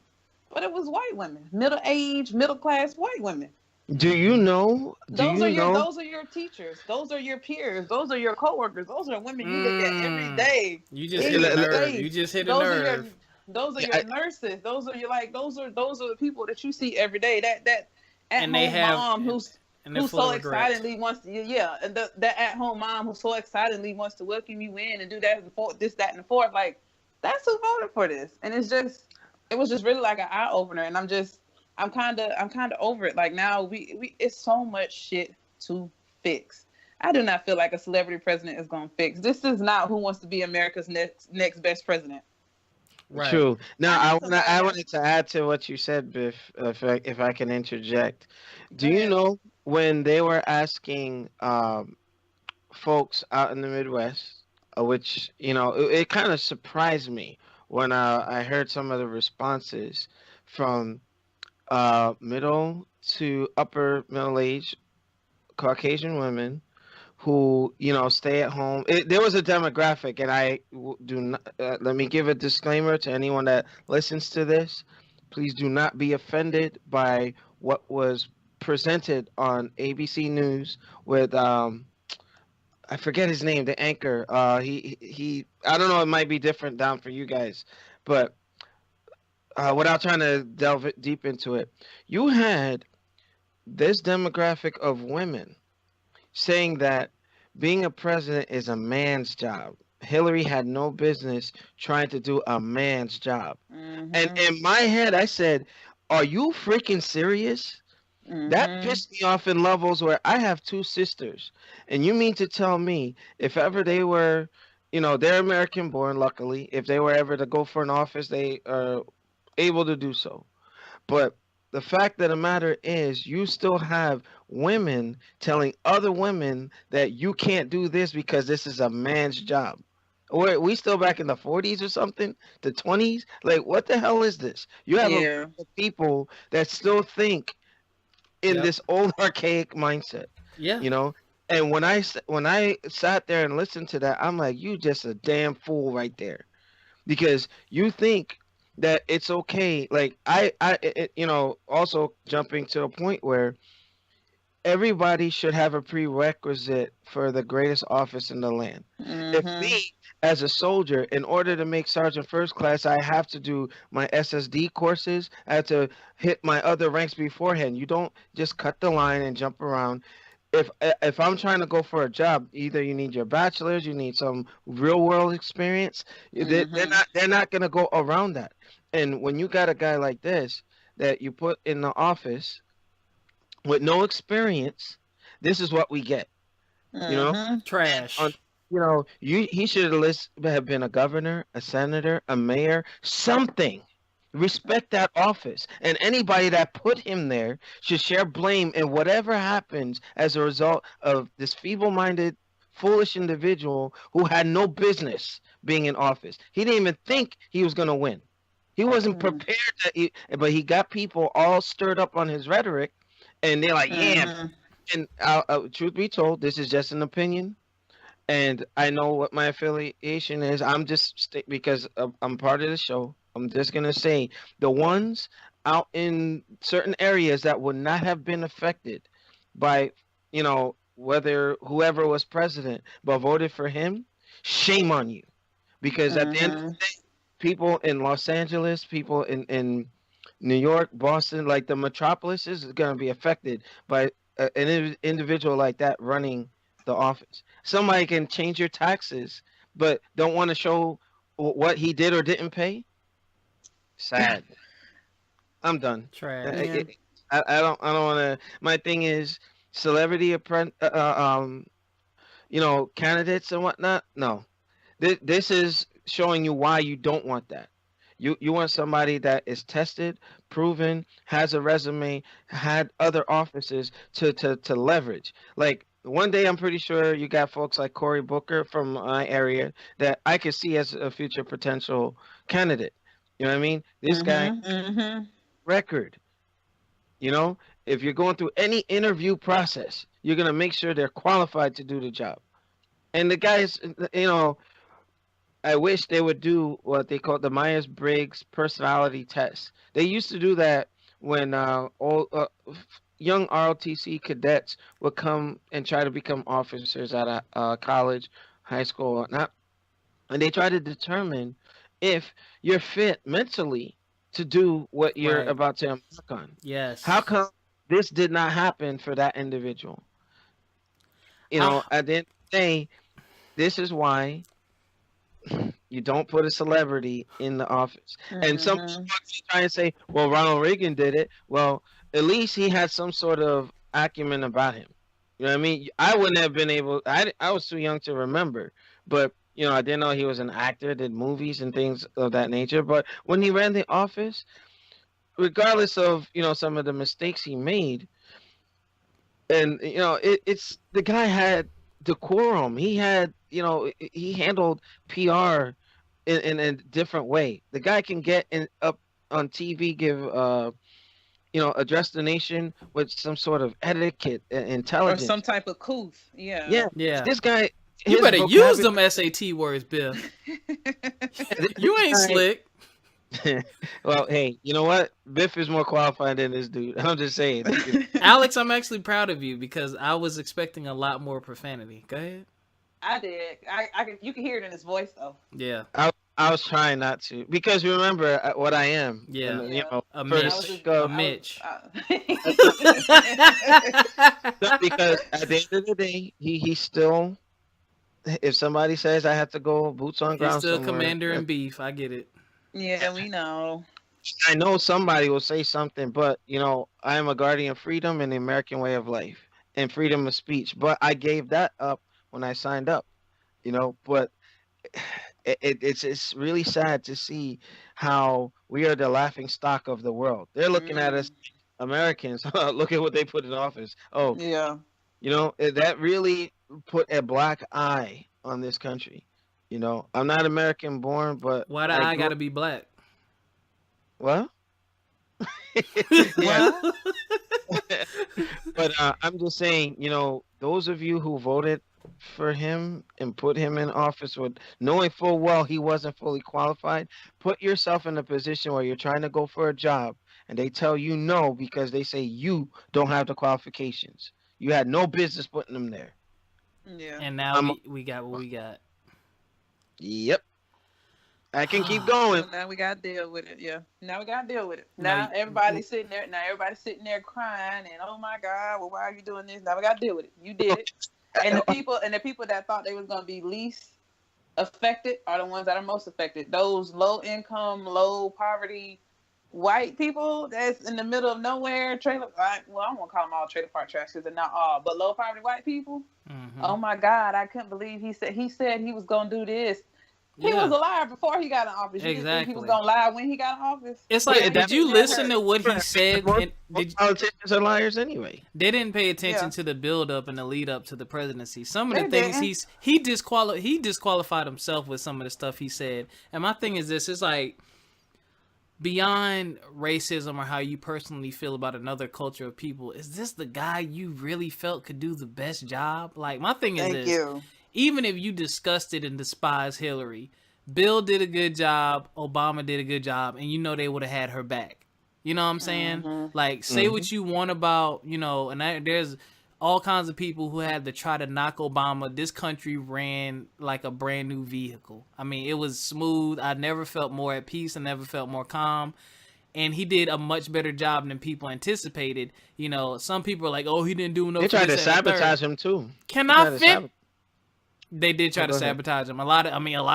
but it was white women, middle-aged, middle-class white women. Do you know? Those are your teachers. Those are your peers. Those are your coworkers. Those are women you look at every day. You just hit a nerve. You just hit a nerve. Those are your nurses. Those are those are the people that you see every day. That and they have mom And they're who full so of regret. excitedly wants to, yeah, and that at home mom who so excitedly wants to welcome you in and do that and this, that, and the fourth. Like, that's who voted for this, and it was just really like an eye opener. And I'm kind of over it. Like now we it's so much shit to fix. I do not feel like a celebrity president is going to fix. This is not Who Wants to Be America's next best president. Right. True. Now, I need somebody I else. wanted to add to what you said, Biff, if I can interject. Go Do you ahead. know when they were asking folks out in the Midwest, which it kind of surprised me when I heard some of the responses from middle to upper middle age Caucasian women who stay at home. There was a demographic, and do not let me give a disclaimer to anyone that listens to this. Please do not be offended by what was presented on ABC News with I forget his name, the anchor. He I don't know, it might be different down for you guys, but without trying to delve deep into it, you had this demographic of women saying that being a president is a man's job. Hillary had no business trying to do a man's job. And in my head, I said, "Are you freaking serious?" That pissed me off in levels where I have two sisters. And you mean to tell me if ever they were, they're American born, luckily. If they were ever to go for an office, they are able to do so. But the fact of the matter is, you still have women telling other women that you can't do this because this is a man's job. We still back in the 40s or something, the 20s. Like, what the hell is this? You have a Yeah. group of people that still think in Yep. this old archaic mindset, Yeah. And when I sat there and listened to that, I'm like, you just a damn fool right there, because you think that it's okay. Like also jumping to a point where everybody should have a prerequisite for the greatest office in the land. If me, as a soldier, in order to make sergeant first class, I have to do my SSD courses, I have to hit my other ranks beforehand. You don't just cut the line and jump around. If I'm trying to go for a job, either you need your bachelor's, you need some real world experience. They're not gonna go around that. And when you got a guy like this that you put in the office with no experience, this is what we get. Trash. He should have been a governor, a senator, a mayor, something. Respect that office, and anybody that put him there should share blame in whatever happens as a result of this feeble-minded, foolish individual who had no business being in office. He didn't even think he was going to win. He wasn't prepared, but he got people all stirred up on his rhetoric, and they're like, yeah. And truth be told, this is just an opinion, and I know what my affiliation is. I'm just because I'm part of the show. I'm just going to say the ones out in certain areas that would not have been affected by, whether whoever was president, but voted for him, shame on you. Because at the end of the day, people in Los Angeles, people in New York, Boston, like the metropolis is going to be affected by an individual like that running the office. Somebody can change your taxes, but don't want to show what he did or didn't pay. Sad. I'm done. Trash. I don't want to. My thing is celebrity candidates and whatnot. No, this is showing you why you don't want that. You want somebody that is tested, proven, has a resume, had other offices to leverage. Like one day, I'm pretty sure you got folks like Cory Booker from my area that I could see as a future potential candidate. You know what I mean? This guy, record. If you're going through any interview process, you're going to make sure they're qualified to do the job. And the guys, I wish they would do what they call the Myers-Briggs personality test. They used to do that when young ROTC cadets would come and try to become officers at a college, high school, or whatnot. And they try to determine if you're fit mentally to do what you're about to embark on. Yes. How come this did not happen for that individual. How? At the end of the day, this is why you don't put a celebrity in the office. And some Mm-hmm. people try and say, well, Ronald Reagan did it. Well, at least he had some sort of acumen about him. You know what I mean? I wouldn't have been able, I was too young to remember, but, I didn't know he was an actor, did movies and things of that nature. But when he ran the office, regardless of, some of the mistakes he made, and it's the guy had decorum. He had, he handled PR in a different way. The guy can get up on TV, give address the nation with some sort of etiquette and Or some intelligence. type of couth. Yeah. Yeah, Yeah. this guy. You his better use vocabulary- them SAT words, Biff. this You ain't guy- slick. Well, hey, you know what? Biff is more qualified than this dude. I'm just saying. Alex, I'm actually proud of you because I was expecting a lot more profanity. Go ahead. I did. You can hear it in his voice though. Yeah. I was trying not to, because remember what I am. Yeah. And, A for the Mitch. sake A of- Mitch. No, because at the end of the day, he still. If somebody says I have to go boots on He's ground, still somewhere, commander in beef. I get it. Yeah, we know. I know somebody will say something, but I am a guardian of freedom and the American way of life and freedom of speech. But I gave that up when I signed up. But it's really sad to see how we are the laughing stock of the world. They're looking at us, Americans. Look at what they put in office. Oh, Yeah. that really put a black eye on this country. I'm not American born, but Why the eye gotta be black? What? Well, But I'm just saying, those of you who voted for him and put him in office with knowing full well he wasn't fully qualified, put yourself in a position where you're trying to go for a job and they tell you no because they say you don't have the qualifications. You had no business putting them there. yeah. And now we got what we got. Yep. I can keep going. So now we gotta deal with it. Yeah. Now we gotta deal with it. Now Now everybody's sitting there. Now everybody's sitting there crying and oh my God, well why are you doing this? Now we gotta deal with it. You did it. And the people that thought they was gonna be least affected are the ones that are most affected. Those low income, low poverty white people that's in the middle of nowhere, I won't call them all trailer park trash because they're not all, but low poverty white people. Mm-hmm. Oh my God, I couldn't believe he said he was gonna do this. He was a liar before he got in office. You didn't think he was gonna lie when he got in office? It's like, Yeah, did you listen to what he said? And Politicians are liars anyway. they didn't pay attention Yeah. to the build up and the lead up to the presidency. Some of the They things didn't. he disqualified himself with some of the stuff he said. And my thing is this: it's like beyond racism or how you personally feel about another culture of people. Is this the guy you really felt could do the best job? Like my thing is Thank this: you. even if you disgusted and despise Hillary, Bill did a good job, Obama did a good job, and they would have had her back. You know what I'm saying? Mhm. Like, say what you want about, there's all kinds of people who had to try to knock Obama. This country ran like a brand new vehicle. I mean, it was smooth. I never felt more at peace. I never felt more calm. And he did a much better job than people anticipated. Some people are like, oh, he didn't do no. They tried to this, that, and the third. sabotage him too. Can They I tried to fit? They did try to Go ahead. sabotage him. A lot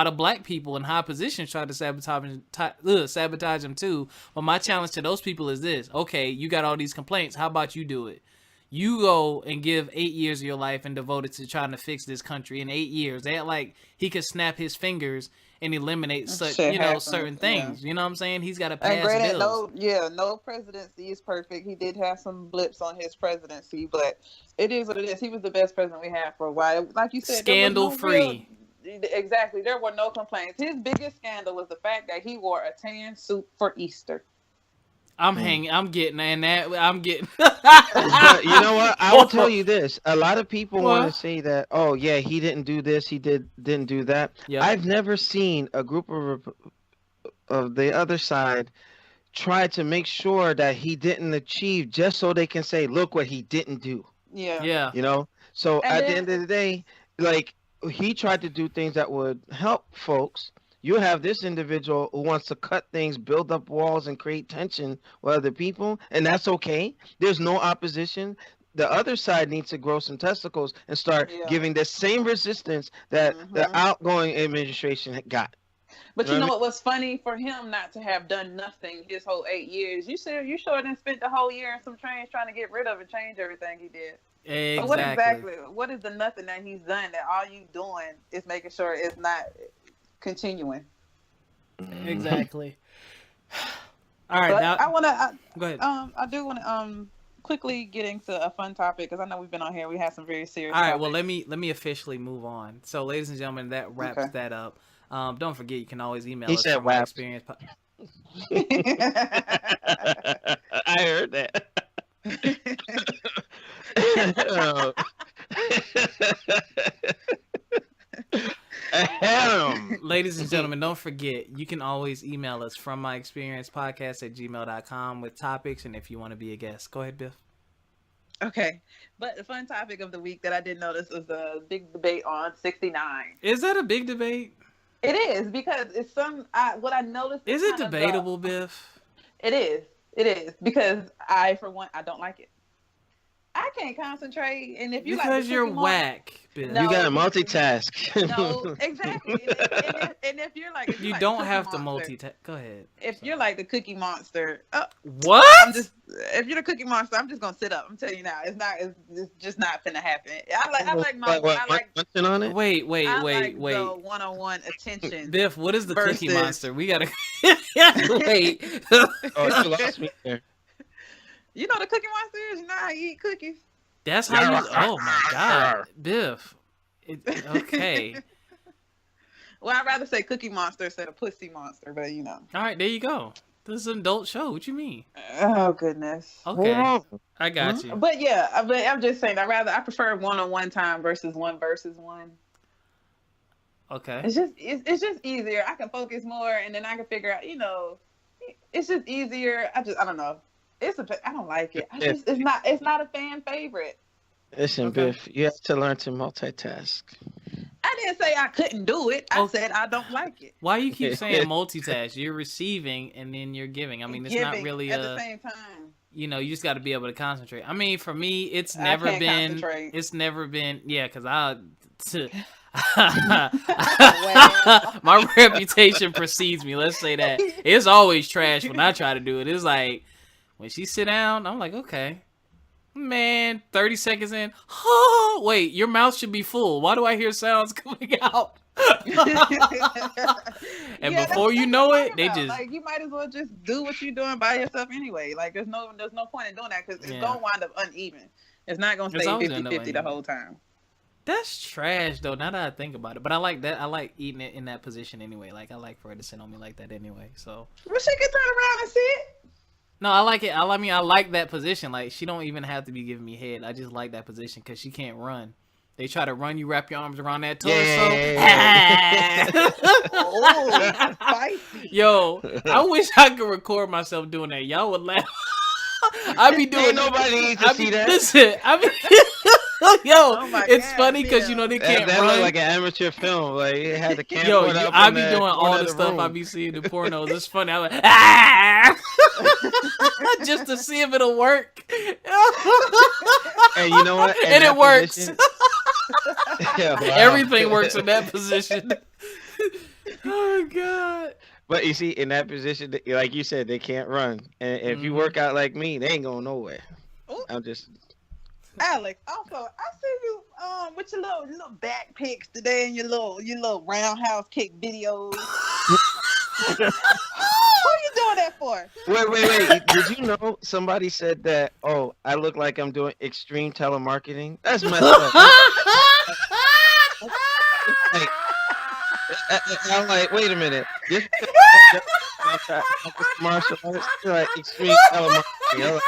of black people in high positions tried to sabotage him too. But my challenge to those people is this: okay, you got all these complaints. How about you do it? You go and give 8 years of your life and devote it to trying to fix this country in 8 years. They act like he could snap his fingers and eliminate such, Shit happens, certain things. yeah. You know what I'm saying? He's got to And pass granted, bills. no presidency is perfect. He did have some blips on his presidency, but it is what it is. He was the best president we had for a while. Like you said, Scandal free. Exactly. There were no complaints. His biggest scandal was the fact that he wore a tan suit for Easter. I'm getting. But you know what? I will tell you this. A lot of people want to say that, oh yeah, he didn't do this, didn't do that. Yep. I've never seen a group of the other side try to make sure that he didn't achieve just so they can say, look what he didn't do. Yeah. Yeah. So And at then- the end of the day, like he tried to do things that would help folks, You have this individual who wants to cut things, build up walls, and create tension with other people, and that's okay. There's no opposition. The other side needs to grow some testicles and start Yeah. giving the same resistance that the Mhm. outgoing administration got. But You you know know what what was funny for him not to have done nothing his whole 8 years? You sure didn't spent the whole year in some trains trying to get rid of and change everything he did. So Exactly. what is the nothing that he's done that all you doing is making sure it's not continuing? I mean? Exactly. All right, But now go ahead. I do wanna quickly get into a fun topic because I know we've been on here. We had some very serious. All right, well topics. let me officially move on. So, ladies and gentlemen, that wraps Okay. that up. Don't forget, you can always email He us said from my wraps. experience. I heard that. Ahem. Ladies and gentlemen, don't forget, you can always email us from myexperiencepodcast@gmail.com with topics and if you want to be a guest. Go ahead, Biff. Okay, but the fun topic of the week that I did notice was the big debate on 69. Is that a big debate? It is because it's what I noticed. Is it kind of debatable, Biff? It is. It is because for one, I don't like it. I can't concentrate, and if you Because like the you're Cookie whack, Biff. No. You gotta multitask. No, exactly. And if you're like, You like don't the Cookie have to Monster, multitask. Go ahead. If you're like the Cookie Monster, What? if you're the Cookie Monster, I'm just gonna sit up. I'm telling you now, it's just not gonna happen. I like Munching on it? Wait. I like the one-on-one attention. Biff, what is the Cookie versus- Monster? We gotta wait. Oh, you lost me there. You know the Cookie Monster is. You know how you eat cookies. That's how you. Oh my God, Biff. Okay. Well, I'd rather say Cookie Monster instead of Pussy Monster, but you know. All right, there you go. This is an adult show. What you mean? Oh goodness. Okay, I got you. But yeah, I'm just saying. I prefer one-on-one time versus one. Okay. It's just easier. I can focus more, and then I can figure out. You know, it's just easier. I don't know. I don't like it. It's not a fan favorite. Listen, Okay. Biff, you have to learn to multitask. I didn't say I couldn't do it. I said I don't like it. Why you keep saying multitask? You're receiving and then you're giving. I mean, it's not Giving really at the same time. you know, you just got to be able to concentrate. I mean, for me, it's I never can't been. concentrate. It's never been. Yeah, because my reputation precedes me. Let's say that it's always trash when I try to do it. It's like when she sit down, I'm like, okay, man. 30 seconds in, oh wait, your mouth should be full. Why do I hear sounds coming out? And Yeah, before you that's know what it, I'm they talking just about. Like you might as well just do what you're doing by yourself anyway. Like there's no point in doing that because it's Yeah. gonna wind up uneven. It's not gonna It's stay always gonna end up 50-50 the uneven. whole time. That's trash though. Now that I think about it, but I like that. I like eating it in that position anyway. Like I like for her to sit on me like that anyway. So Well, she can turn around and sit. no, I like it. I mean, I like that position. Like she don't even have to be giving me head. I just like that position because she can't run. They try to run you, wrap your arms around that torso. Oh, spicy. Yo, I wish I could record myself doing that. Y'all would laugh. I be doing. Ain't nobody needs to see that. Listen, yo, Oh my it's God, funny because Bill. you know they That, can't that run. looked like an amateur film. Like it had the camera. Yo, up I in be the doing corner all of the stuff room. I be seeing in pornos. It's funny. I'm like, ah! Just to see if it'll work. And you know what? In And it that works. position- Yeah, wow. Everything works in that position. Oh God. But you see, in that position, like you said, they can't run. And if you Mhm. work out like me, they ain't going nowhere. Ooh. I'm just. Alex, also, I see you with your little back pics today and your little roundhouse kick videos. What are you doing that for? Wait. Did you know somebody said that? Oh, I look like I'm doing extreme telemarketing. That's messed up. Like, I'm like, wait a minute. This martial arts, like extreme telemarketing. I'm like,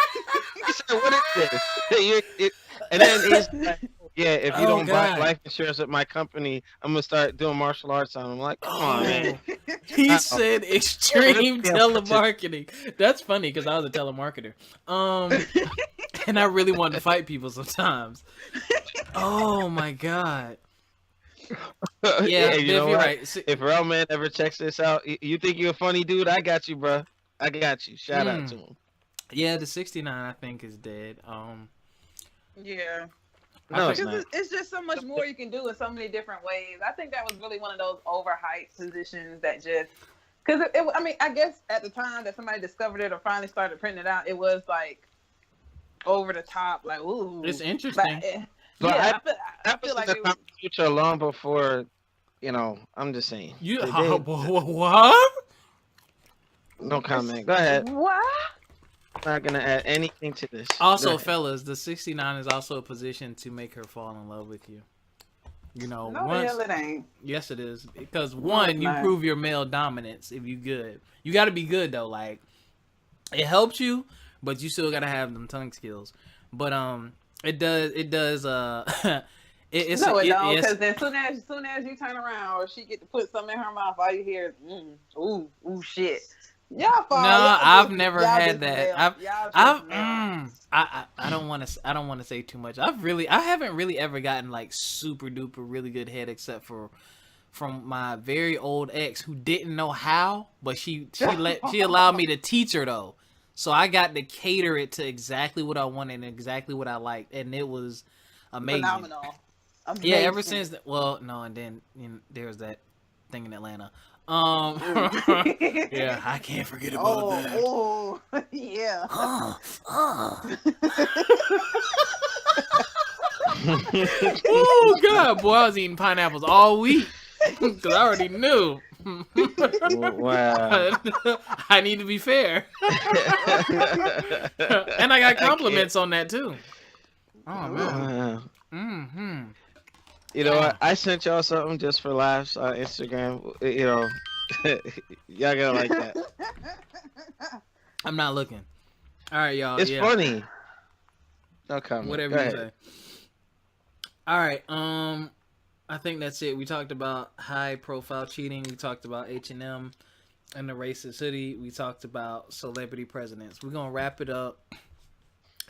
he said, "What is this?" And then he's like, "Yeah, if you Oh, don't buy God. life insurance at my company, I'm gonna start doing martial arts on." I'm like, "Come on, man." He said extreme Yeah. telemarketing. That's funny because I was a telemarketer. And I really wanted to fight people sometimes. Oh my God. Yeah, You Biff, know you're what? right. If Real Man ever checks this out, you think you're a funny dude? I got you, bro. I got you. Shout out to him. Yeah, the 69 I think is dead. Yeah. I No, think it's not. It's just so much more you can do in so many different ways. I think that was really one of those overhyped positions that just because I mean, I guess at the time that somebody discovered it or finally started printing it out, it was like over the top, like ooh, it's interesting. But yeah, I that was feel like in it the was. future long before, I'm just saying. You They- what? no comment. Go ahead. What? I'm not gonna add anything to this. Go Also, ahead. fellas, the 69 is also a position to make her fall in love with you. You know, No, the once hell it ain't. yes, it is because it's one, you not. prove your male dominance if you good. You got to be good though. Like it helps you, but you still got to have them tongue skills. But it does. It's No, it it- don't. it's- Because then soon as you turn around or she get to put something in her mouth, all you hear is ooh shit. Y'all fall. No, y'all I've just- never y'all had just that. male. Y'all just male. I don't want to say too much. I haven't really ever gotten like super duper really good head except for from my very old ex who didn't know how, but she allowed me to teach her though. So I got to cater it to exactly what I wanted and exactly what I liked, and it was amazing. Phenomenal. Yeah, ever Amazing. since that. Well, no, and then there's that thing in Atlanta. Yeah, I can't forget about that. Oh, yeah. Oh God, boy, I was eating pineapples all week because I already knew. Wow. I need to be fair, and I got compliments on that too. Oh man. Wow. You know what? I sent y'all something just for laughs on Instagram. Y'all gotta like that. I'm not looking. All right, y'all. It's yeah. funny. No comment. Whatever Go you ahead. say. All right. I think that's it. We talked about high profile cheating. We talked about H&M and the racist hoodie. We talked about celebrity presidents. We're gonna wrap it up.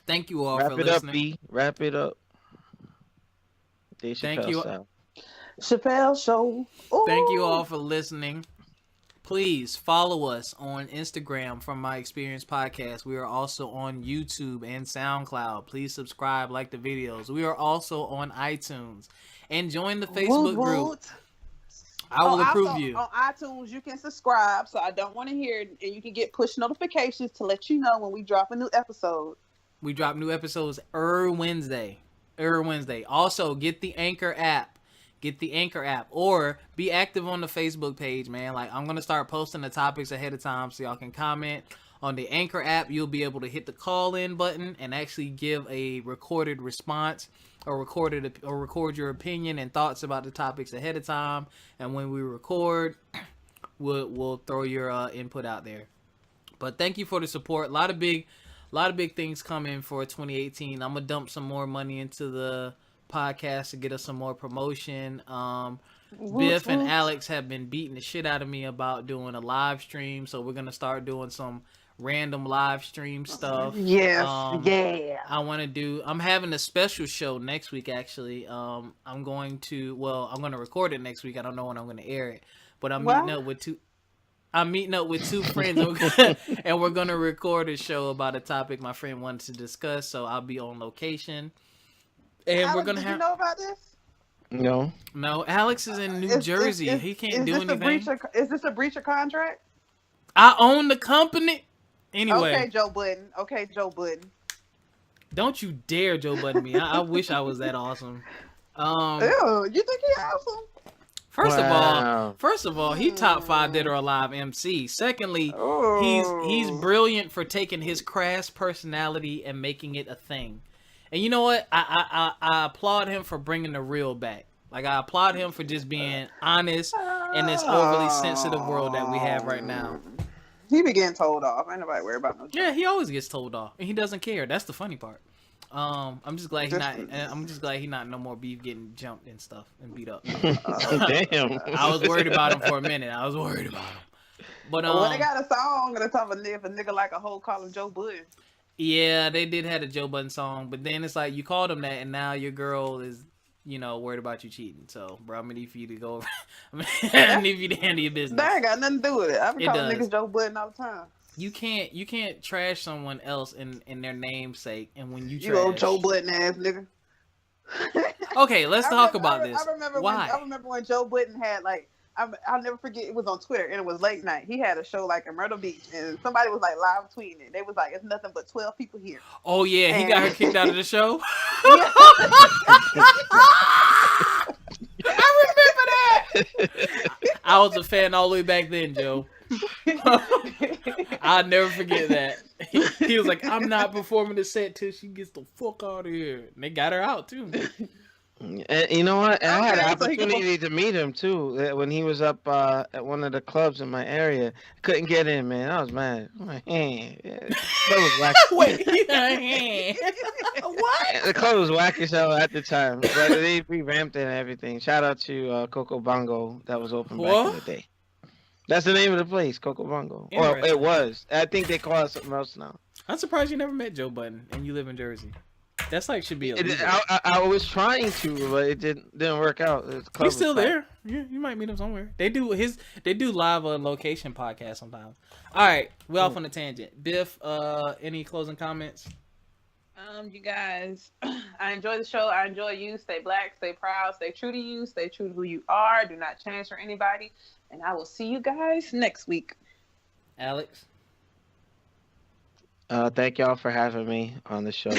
Thank you all Wrap for it up, listening. B. Wrap it up. Dave Thank Chappelle you. style. Chappelle Show. Ooh. Thank you all for listening. Please follow us on Instagram from My Experience Podcast. We are also on YouTube and SoundCloud. Please subscribe, like the videos. We are also on iTunes. And join the Facebook group. I will approve you. On iTunes, you can subscribe, so I don't want to hear it, and you can get push notifications to let you know when we drop a new episode. We drop new episodes every Wednesday. Also, get the Anchor app. Or be active on the Facebook page, man. Like, I'm going to start posting the topics ahead of time so y'all can comment. On the Anchor app, you'll be able to hit the call-in button and actually give a recorded response or record your opinion and thoughts about the topics ahead of time. And when we record, we'll throw your input out there. But thank you for the support. A lot of big things coming for 2018. I'm gonna dump some more money into the podcast to get us some more promotion. Biff and Alex have been beating the shit out of me about doing a live stream, so we're gonna start doing some random live stream stuff. Yes, yeah. I'm having a special show next week actually. I'm going to record it next week. I don't know when I'm gonna air it, but I'm meeting up with two friends and we're gonna record a show about a topic my friend wanted to discuss, so I'll be on location. And Alex, we're gonna you know about this? No, Alex is in New Jersey. He can't do anything. Is this a breach of contract? I own the company. Anyway. Okay, Joe Budden. Don't you dare Joe Budden me. I wish I was that awesome. Ew, you think he's awesome? First of all, he top 5 dead or alive MC. Secondly, Oh. he's brilliant for taking his crass personality and making it a thing. And you know what? I applaud him for bringing the real back. Like, I applaud him for just being honest in this overly sensitive world that we have right now. He be getting told off. Ain't nobody worried about no. Yeah, he always gets told off, and he doesn't care. That's the funny part. I'm just glad he not no more beef getting jumped and stuff and beat up. Damn. I was worried about him for a minute. But when they got a song gonna talk about if a nigga like a hoe call him Joe Budden. Yeah, they did have a Joe Budden song, but then it's like you called him that, and now your girl is, worried about you cheating. So, bro, I'm gonna need for you to go. I need for you to handle your business. That ain't got nothing to do with it. I be It calling does. niggas Joe Budden all the time. You can't trash someone else in their namesake, and when you trash, You old Joe Budden ass nigga. Okay, let's talk about this. I remember Why? I remember when Joe Budden had like I'll never forget. It was on Twitter and it was late night. He had a show like in Myrtle Beach and somebody was like live tweeting it. They was like, "It's nothing but 12 people here." Oh yeah, he got her kicked out of the show. I remember that. I was a fan all the way back then, Joe. I'll never forget that. He was like, "I'm not performing the set till she gets the fuck out of here." And they got her out too. And you know what? I had an Okay, so he opportunity to meet him too when he was up at one of the clubs in my area. Couldn't get in, man. I was mad. I'm like, that was whack. Wait, what? The club was whack as hell at the time, but they revamped it and everything. Shout out to Coco Bongo that was open back in the day. That's the name of the place, Coco Bongo. Well, it was. I think they call it something else now. I'm surprised you never met Joe Budden and you live in Jersey. That's like should be illegal. I was trying to, but it didn't work out. He's still there. Yeah, you might meet him somewhere. They do live location podcasts sometimes. All right, we're off on a tangent. Biff, any closing comments? You guys, I enjoy the show. I enjoy you. Stay black, stay proud, stay true to you, stay true to who you are. Do not change for anybody. And I will see you guys next week. Alex? Thank y'all for having me on the show.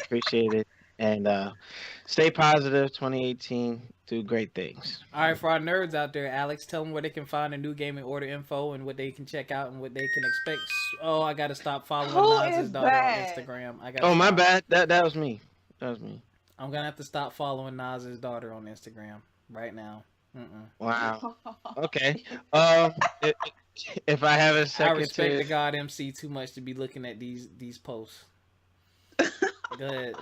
Appreciate it. And stay positive. 2018, do great things. All right, for our nerds out there, Alex, tell them where they can find the new gaming order info and what they can check out and what they can expect. Oh, I got to stop following Naz's daughter on Instagram. My bad. That was me. I'm going to have to stop following Naz's daughter on Instagram right now. Wow. Okay. If I have a second, I respect the God MC too much to be looking at these posts. Go ahead.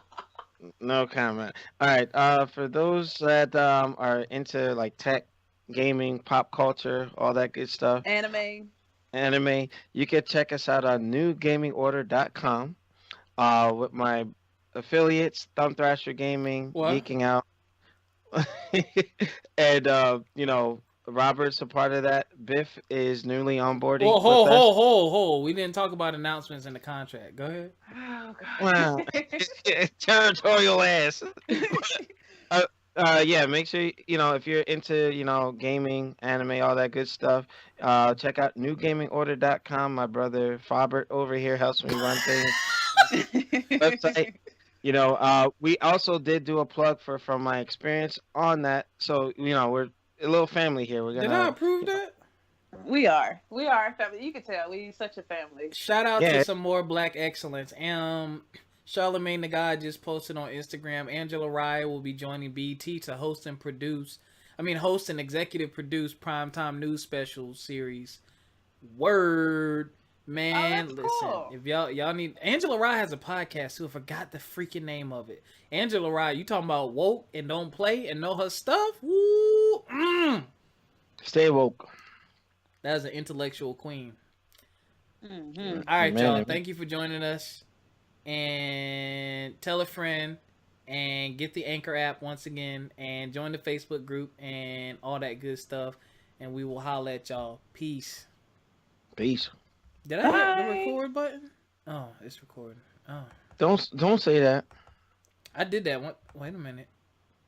No comment. All right. For those that are into like tech, gaming, pop culture, all that good stuff, Anime, you can check us out on newgamingorder.com. With my affiliates, Thumb Thrasher Gaming, Geeking Out, and Robert's a part of that. Biff is newly onboarding. Ho. We didn't talk about announcements in the contract. Go ahead. Oh, Wow. Territorial ass. Yeah, make sure, if you're into, gaming, anime, all that good stuff, check out newgamingorder.com. My brother Fabert over here helps me run things. Website. We also did do a plug from my experience on that. So, we're a little family here. Did I approve that? We are a family. You can tell we such a family. Shout out to some more black excellence. Charlemagne the God just posted on Instagram. Angela Rye will be joining BT to host and executive produce primetime news special series. Word. Man, listen. Cool. If y'all need, Angela Rye has a podcast too. I forgot the freaking name of it. Angela Rye, you talking about woke and don't play and know her stuff? Woo! Stay woke. That's an intellectual queen. Mm-hmm. All right, y'all. Thank you for joining us. And tell a friend and get the Anchor app once again and join the Facebook group and all that good stuff. And we will holla at y'all. Peace. Peace. Did I hit the record button? Oh, it's recording. Oh. Don't say that. I did that one. Wait a minute.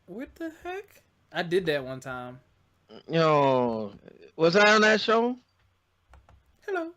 What the heck? I did that one time. Was I on that show? Hello.